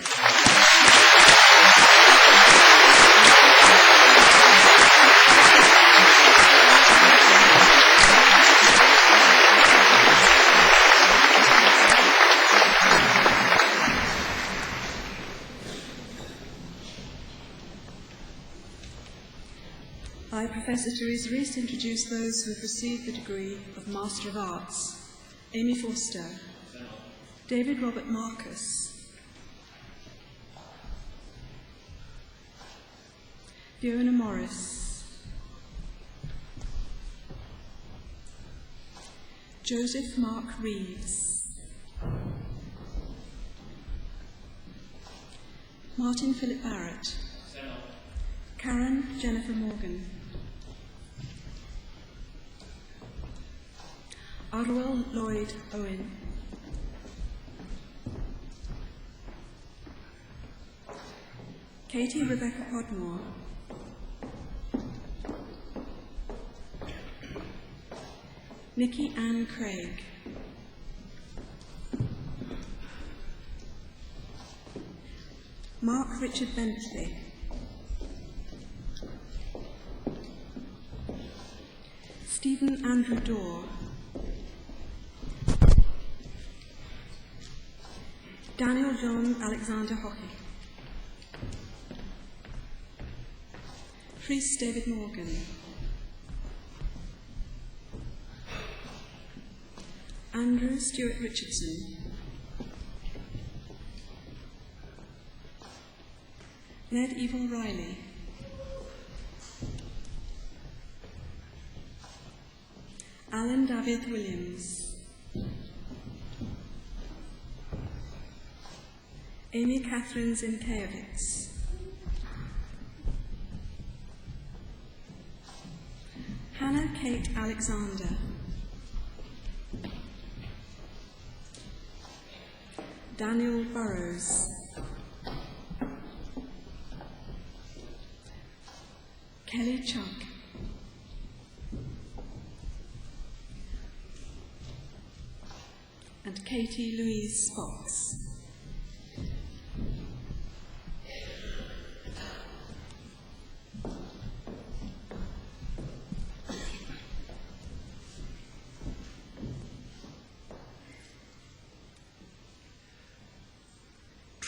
I, Professor Therese Rees, introduce those who have received the degree of Master of Arts. Amy Forster, David Robert Marcus, Fiona Morris, Joseph Mark Reeves, Martin Philip Barrett, Karen Jennifer Morgan, Arwell Lloyd Owen, Katie Rebecca Podmore, Nikki Ann Craig, Mark Richard Bentley, Stephen Andrew Dorr, Daniel John Alexander Hockey, Priest David Morgan, Andrew Stewart Richardson, Ned Evil Riley, Alan David Williams, Amy Catherine Zinkevitz, Hannah Kate Alexander, Daniel Burrows, Kelly Chuck, and Katie Louise Spots.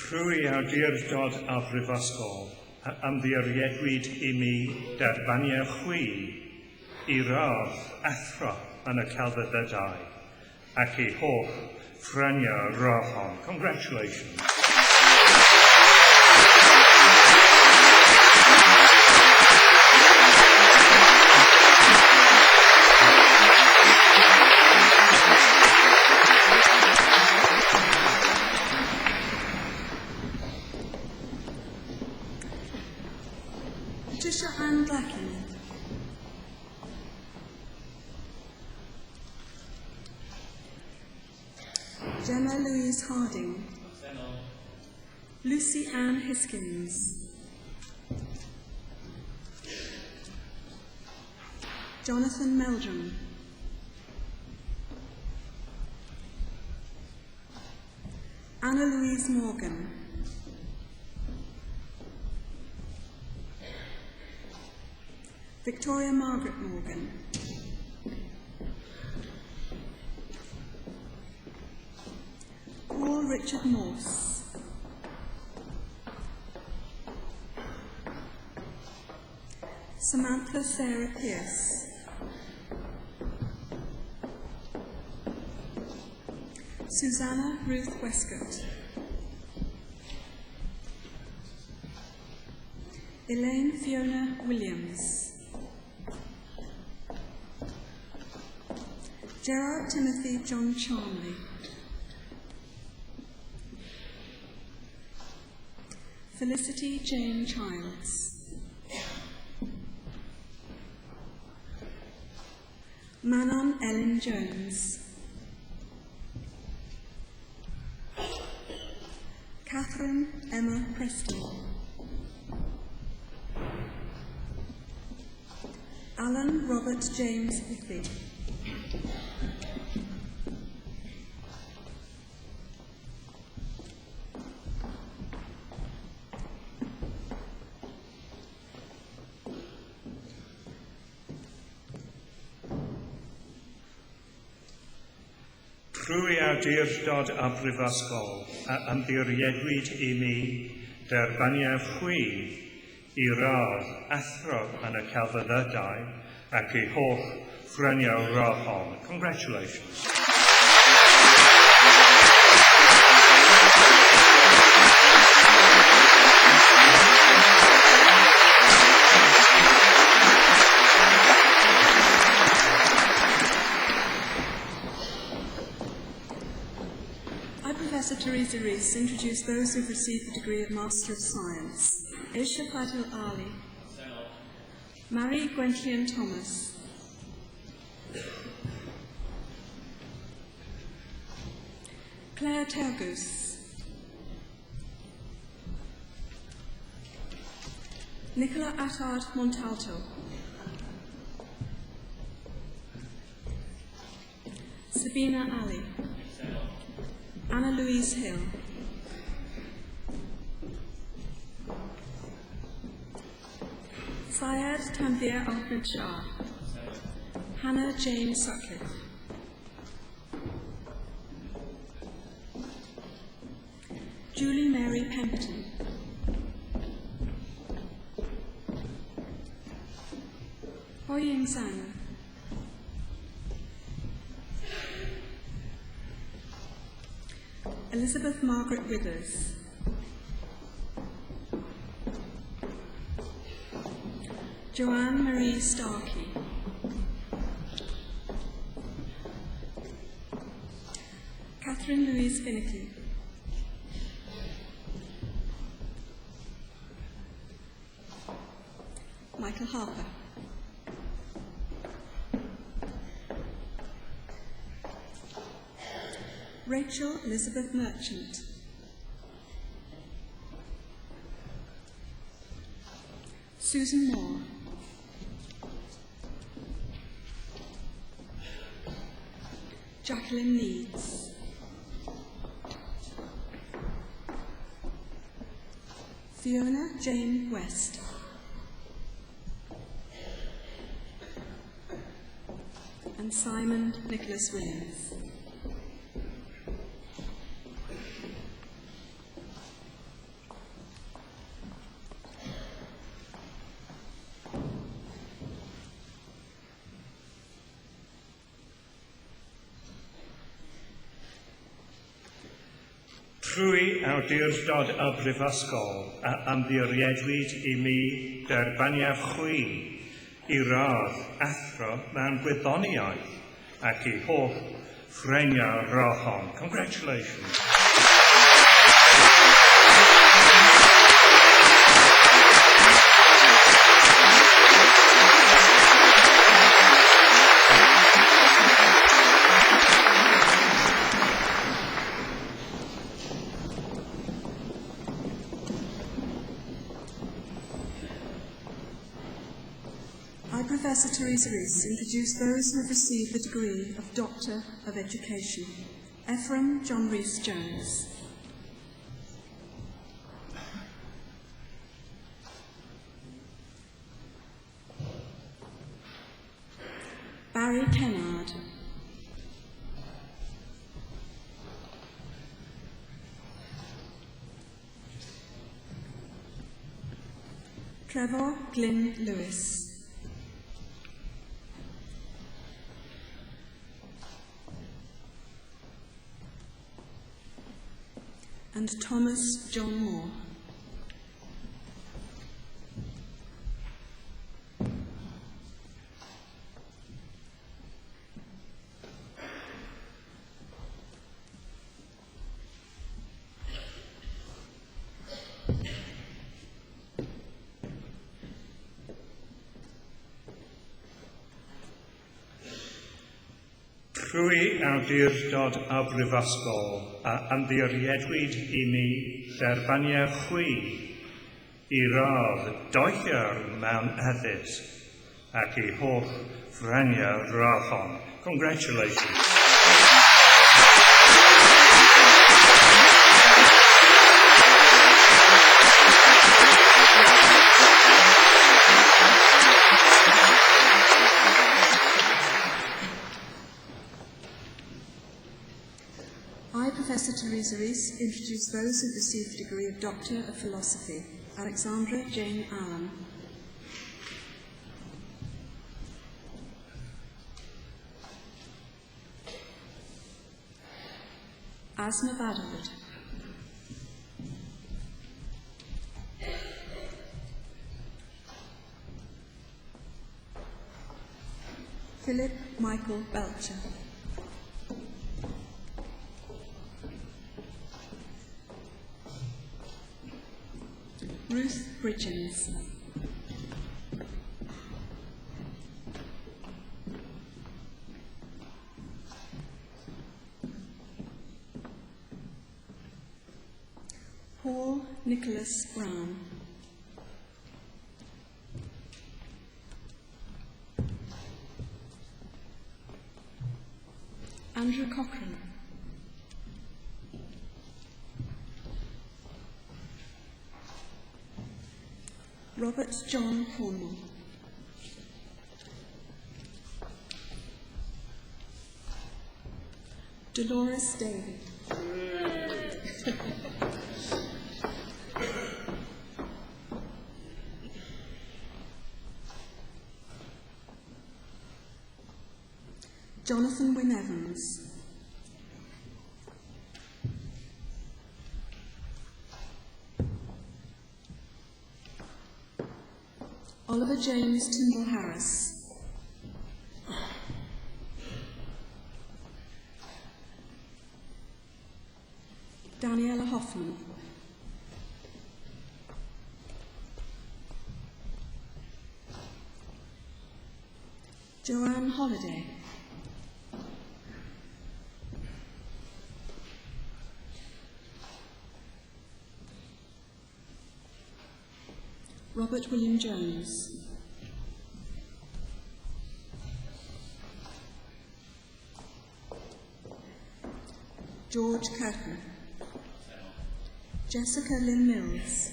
Trwy awdurdod a brifysgol a ymddiriedwyd I mi derbaniad chwi I radd athro yn y celfyddydau ac I holl ffrenia rachon. Congratulations. Patricia Ann Blacken, Gemma Louise Harding, Lucy Ann Hiskins, Jonathan Meldrum, Anna Louise Morgan. Victoria Margaret Morgan. Paul Richard Morse. Samantha Sarah Pierce. Susanna Ruth Westcott. Elaine Fiona Williams. Gerard Timothy John Charmley. Felicity Jane Childs. Manon Ellen Jones. Catherine Emma Preston. Alan Robert James Whitby. Trwy awdurdod a brifysgol a ymddiriedwyd I mi derbaniaf chwi I radd athro yn y celfyddydau ac I holl ffreniau rohon. Congratulations. Professor Teresa Rees introduce those who have received the degree of Master of Science. Aisha Patel Ali. Marie Gwentlian Thomas. Claire Tergus. Nicola Attard Montalto. Sabina Ali. Anna Louise Hill. Syed Tanvir Ahmed Shah. Hannah Jane Sutcliffe. Julie Mary Pemberton. Hoying Zhang. Elizabeth Margaret Withers. Joanne Marie Starkey. Catherine Louise Finicky. Michael Harper. Rachel Elizabeth Merchant. Susan Moore. Jacqueline Leeds. Fiona Jane West. And Simon Nicholas Williams. Trwy awdurdod y brifysgol a ymddiriedwyd I mi derbaniaf chwi I radd athro mewn gwyddoniaeth ac I holl ffreniau rohon. Congratulations. Professor Teresa Rees introduce those who have received the degree of Doctor of Education. Ephraim John Rees Jones. Trevor Glyn Lewis. And Thomas John Moore. Trwy awdurdod a brifysgol a ymddiriedwyd I mi dderbaniau chwi I radd doethio'r mewn addysg ac I holl franiau radd hon. Congratulations. I, Professor Teresa Rees, introduce those who received the degree of Doctor of Philosophy. Alexandra Jane Allen. Asma Badwood. Philip Michael Belcher. Ruth Bridgens. Paul Nicholas Brown. Andrew Cochrane. Robert John Cornwall. Dolores Davy. Jonathan Wynne Evans. Oliver James Tyndall Harris. Daniela Hoffman. Joanne Holliday. Robert William Jones. George Curtin. Jessica Lynn Mills.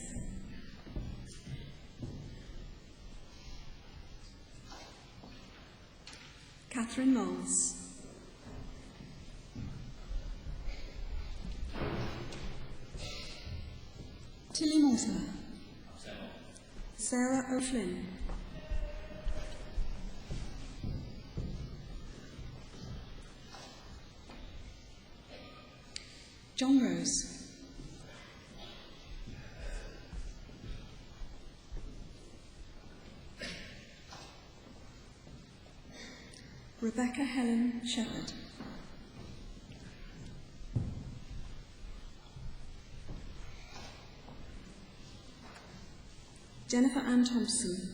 Catherine Knowles. Tilly Mortimer. Sarah O'Flynn. John Rose. Rebecca Helen Shepherd. Jennifer Ann Thompson.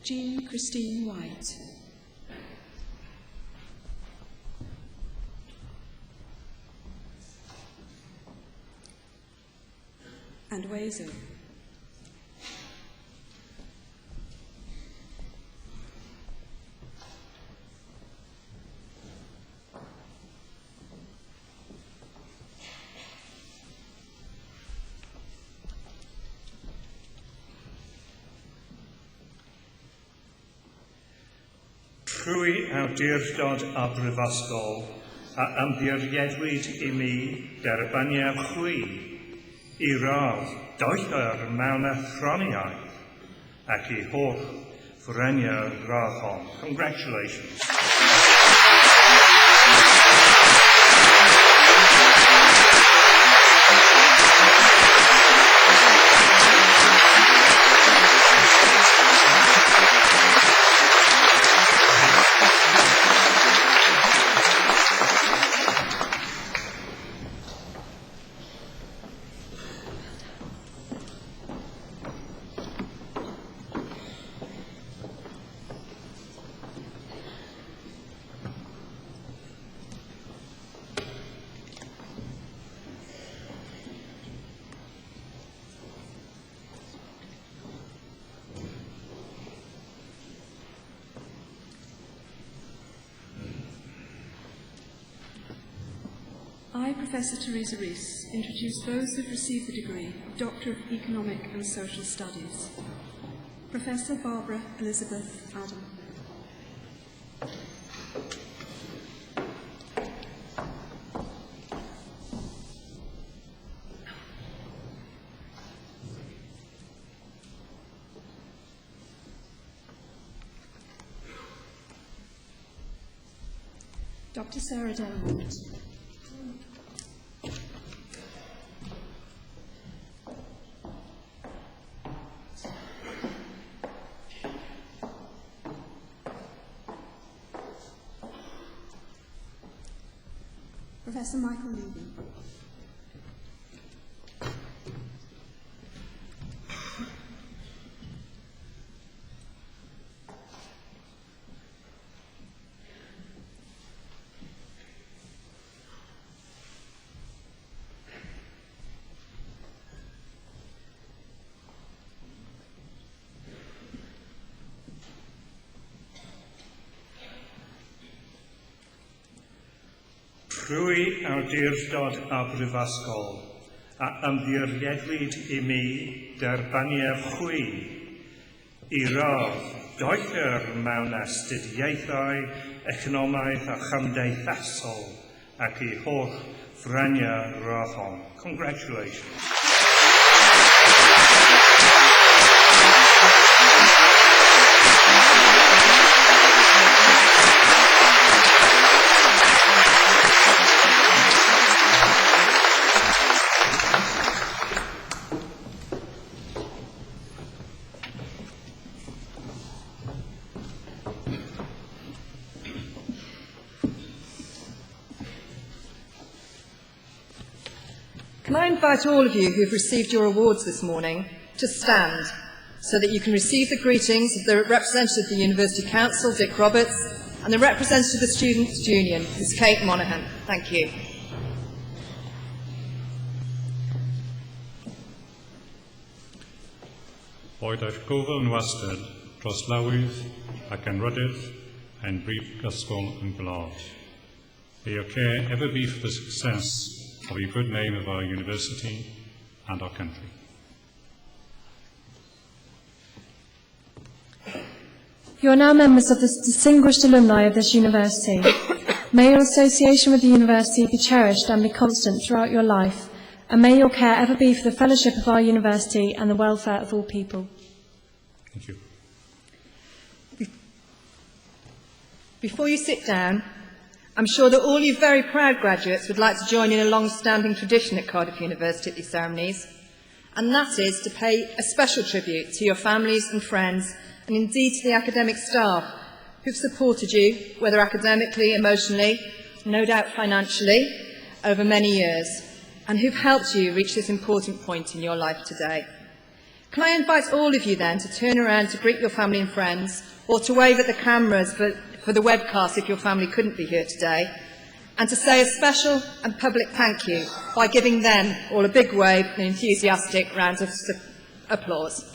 Jean Christine White. And Wezo. Trwy awdurdod a brifysgol a ymddiriedwyd I mi derbaniau chwi I radd doethwyr mewn athroniaeth ac I holl ffreniau radd hon. Congratulations. I, Professor Teresa Rees, introduce those who have received the degree of Doctor of Economic and Social Studies. Professor Barbara Elizabeth Adam. Dr. Sarah Delmont. Professor Michael Levy. Rwy awdurdod a brifysgol a ymddiriedwyd I mi derbaniau chwi I radd doethwyr mewn astudiaethau, economaidd a chymdeithasol ac I holl ffreniau radd hon. Congratulations. Can I invite all of you who have received your awards this morning to stand so that you can receive the greetings of the representative of the University Council, Dick Roberts, and the representative of the Students' Union, Ms. Kate Monaghan. Thank you. Boed eich gofal yn wastad dros lawydd ac anrydydd ein brifysgol yn gwlad. May your care ever be for the success of the good name of our university and our country. You are now members of the distinguished alumni of this university. May your association with the university be cherished and be constant throughout your life, and may your care ever be for the fellowship of our university and the welfare of all people. Thank you. Before you sit down, I'm sure that all you very proud graduates would like to join in a long-standing tradition at Cardiff University at these ceremonies, and that is to pay a special tribute to your families and friends, and indeed to the academic staff who've supported you, whether academically, emotionally, no doubt financially, over many years, and who've helped you reach this important point in your life today. Can I invite all of you then to turn around to greet your family and friends, or to wave at the cameras for the webcast if your family couldn't be here today, and to say a special and public thank you by giving them all a big wave and an enthusiastic round of applause.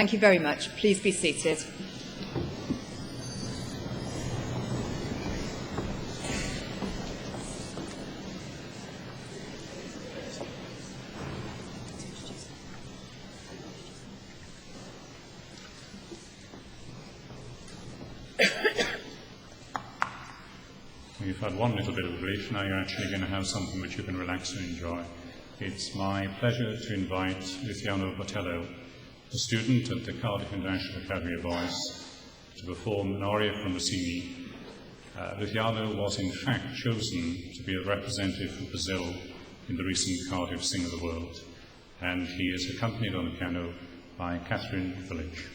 Thank you very much. Please be seated. You've had one little bit of relief, now you're actually going to have something which you can relax and enjoy. It's my pleasure to invite Luciano Botello, a student at the Cardiff International Academy of Voice, to perform an aria from Rossini. Luciano was in fact chosen to be a representative for Brazil in the recent Cardiff Sing of the World, and he is accompanied on the piano by Catherine Village.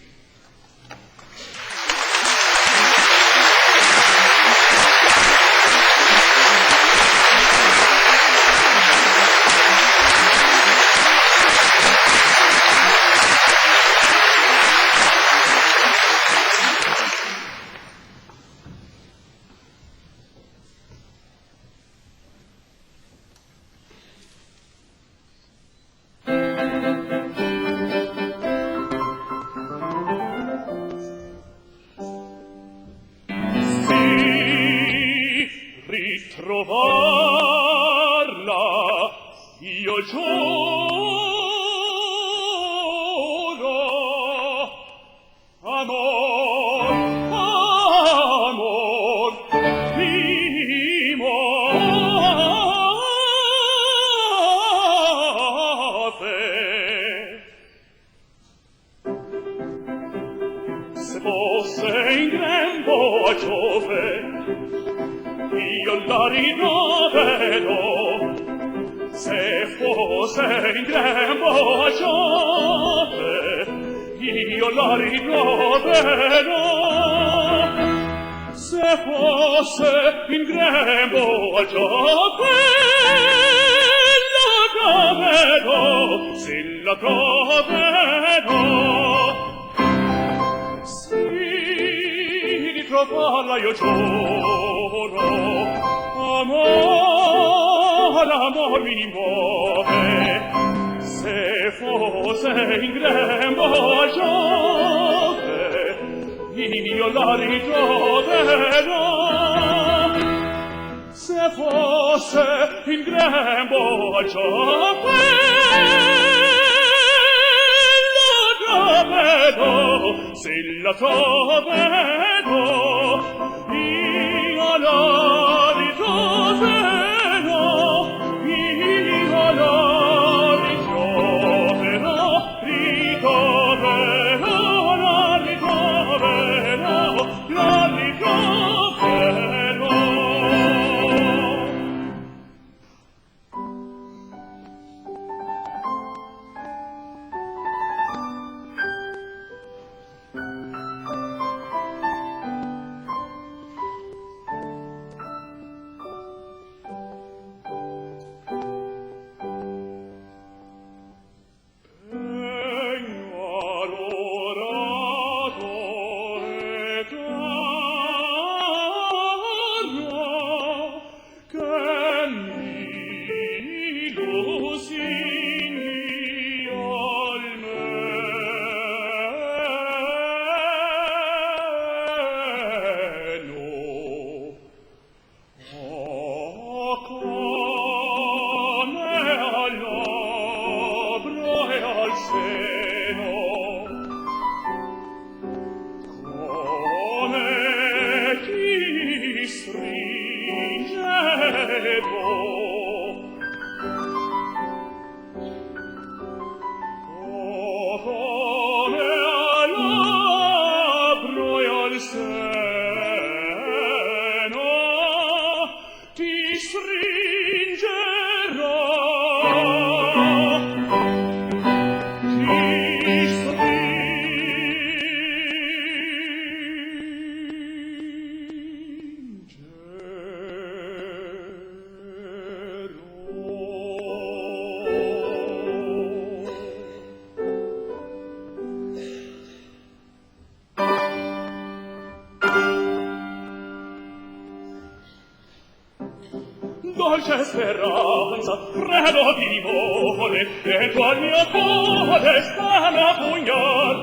Dolce speranza speranza, credo di timore, dentro al mio cuore sta una pugnal.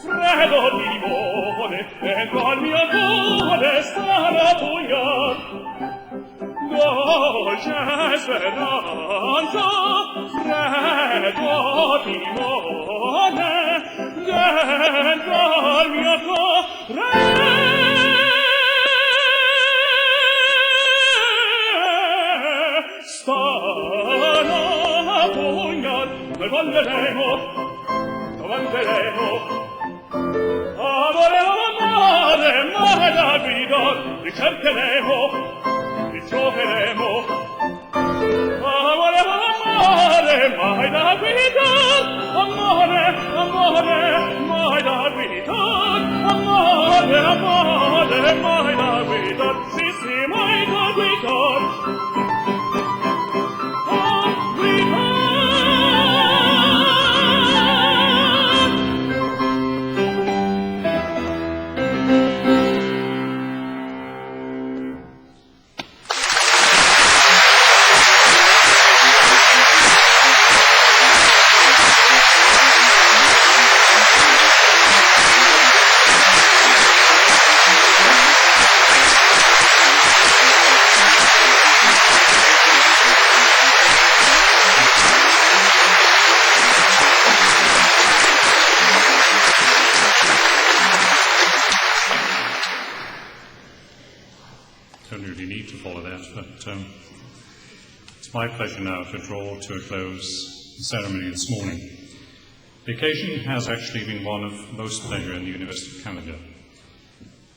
Credo di timore, dentro al mio cuore sta una pugnal. Dolce speranza, credo di timore, dentro al mio cuore stana pugnal. Noi volleremo, avanzeremo, amore, mai da guidar, ricercheremo, ritroveremo, amore, mai da guidar, amore, mai da guidar, amore, mai da guidar, sì, mai da guidar. It's my pleasure now to draw to a close the ceremony this morning. The occasion has actually been one of most pleasure in the University of Canada.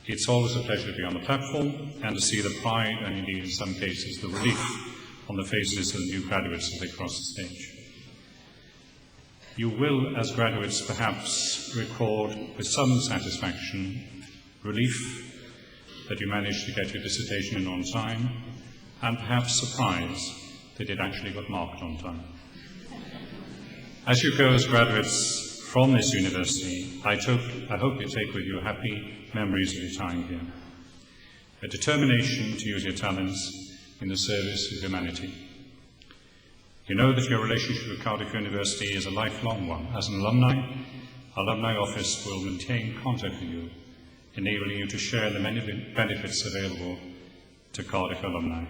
It's always a pleasure to be on the platform and to see the pride and indeed in some cases the relief on the faces of the new graduates as they cross the stage. You will, as graduates, perhaps record with some satisfaction relief that you managed to get your dissertation in on time, and perhaps surprise that it actually got marked on time. As you go as graduates from this university, I hope you take with you happy memories of your time here, a determination to use your talents in the service of humanity. You know that your relationship with Cardiff University is a lifelong one. As an alumni, our alumni office will maintain contact with you, enabling you to share the many benefits available to Cardiff alumni,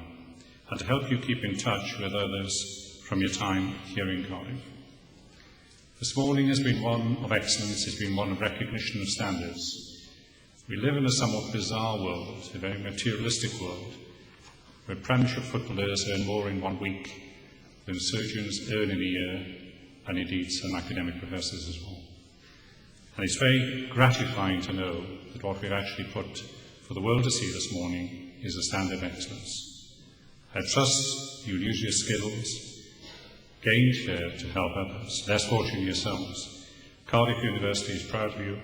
and to help you keep in touch with others from your time here in Cardiff. This morning has been one of excellence, it's been one of recognition of standards. We live in a somewhat bizarre world, a very materialistic world, where Premiership footballers earn more in 1 week than surgeons earn in a year, and indeed some academic professors as well. And it's very gratifying to know that what we've actually put for the world to see this morning is a standard of excellence. I trust you'll use your skills gained here to help others, less fortunate yourselves. Cardiff University is proud of you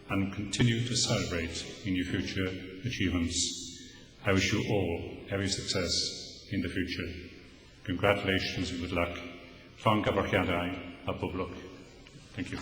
and will continue to celebrate in your future achievements. I wish you all every success in the future. Congratulations and good luck. Llong gyfarchiadau a bob lwc. Thank you.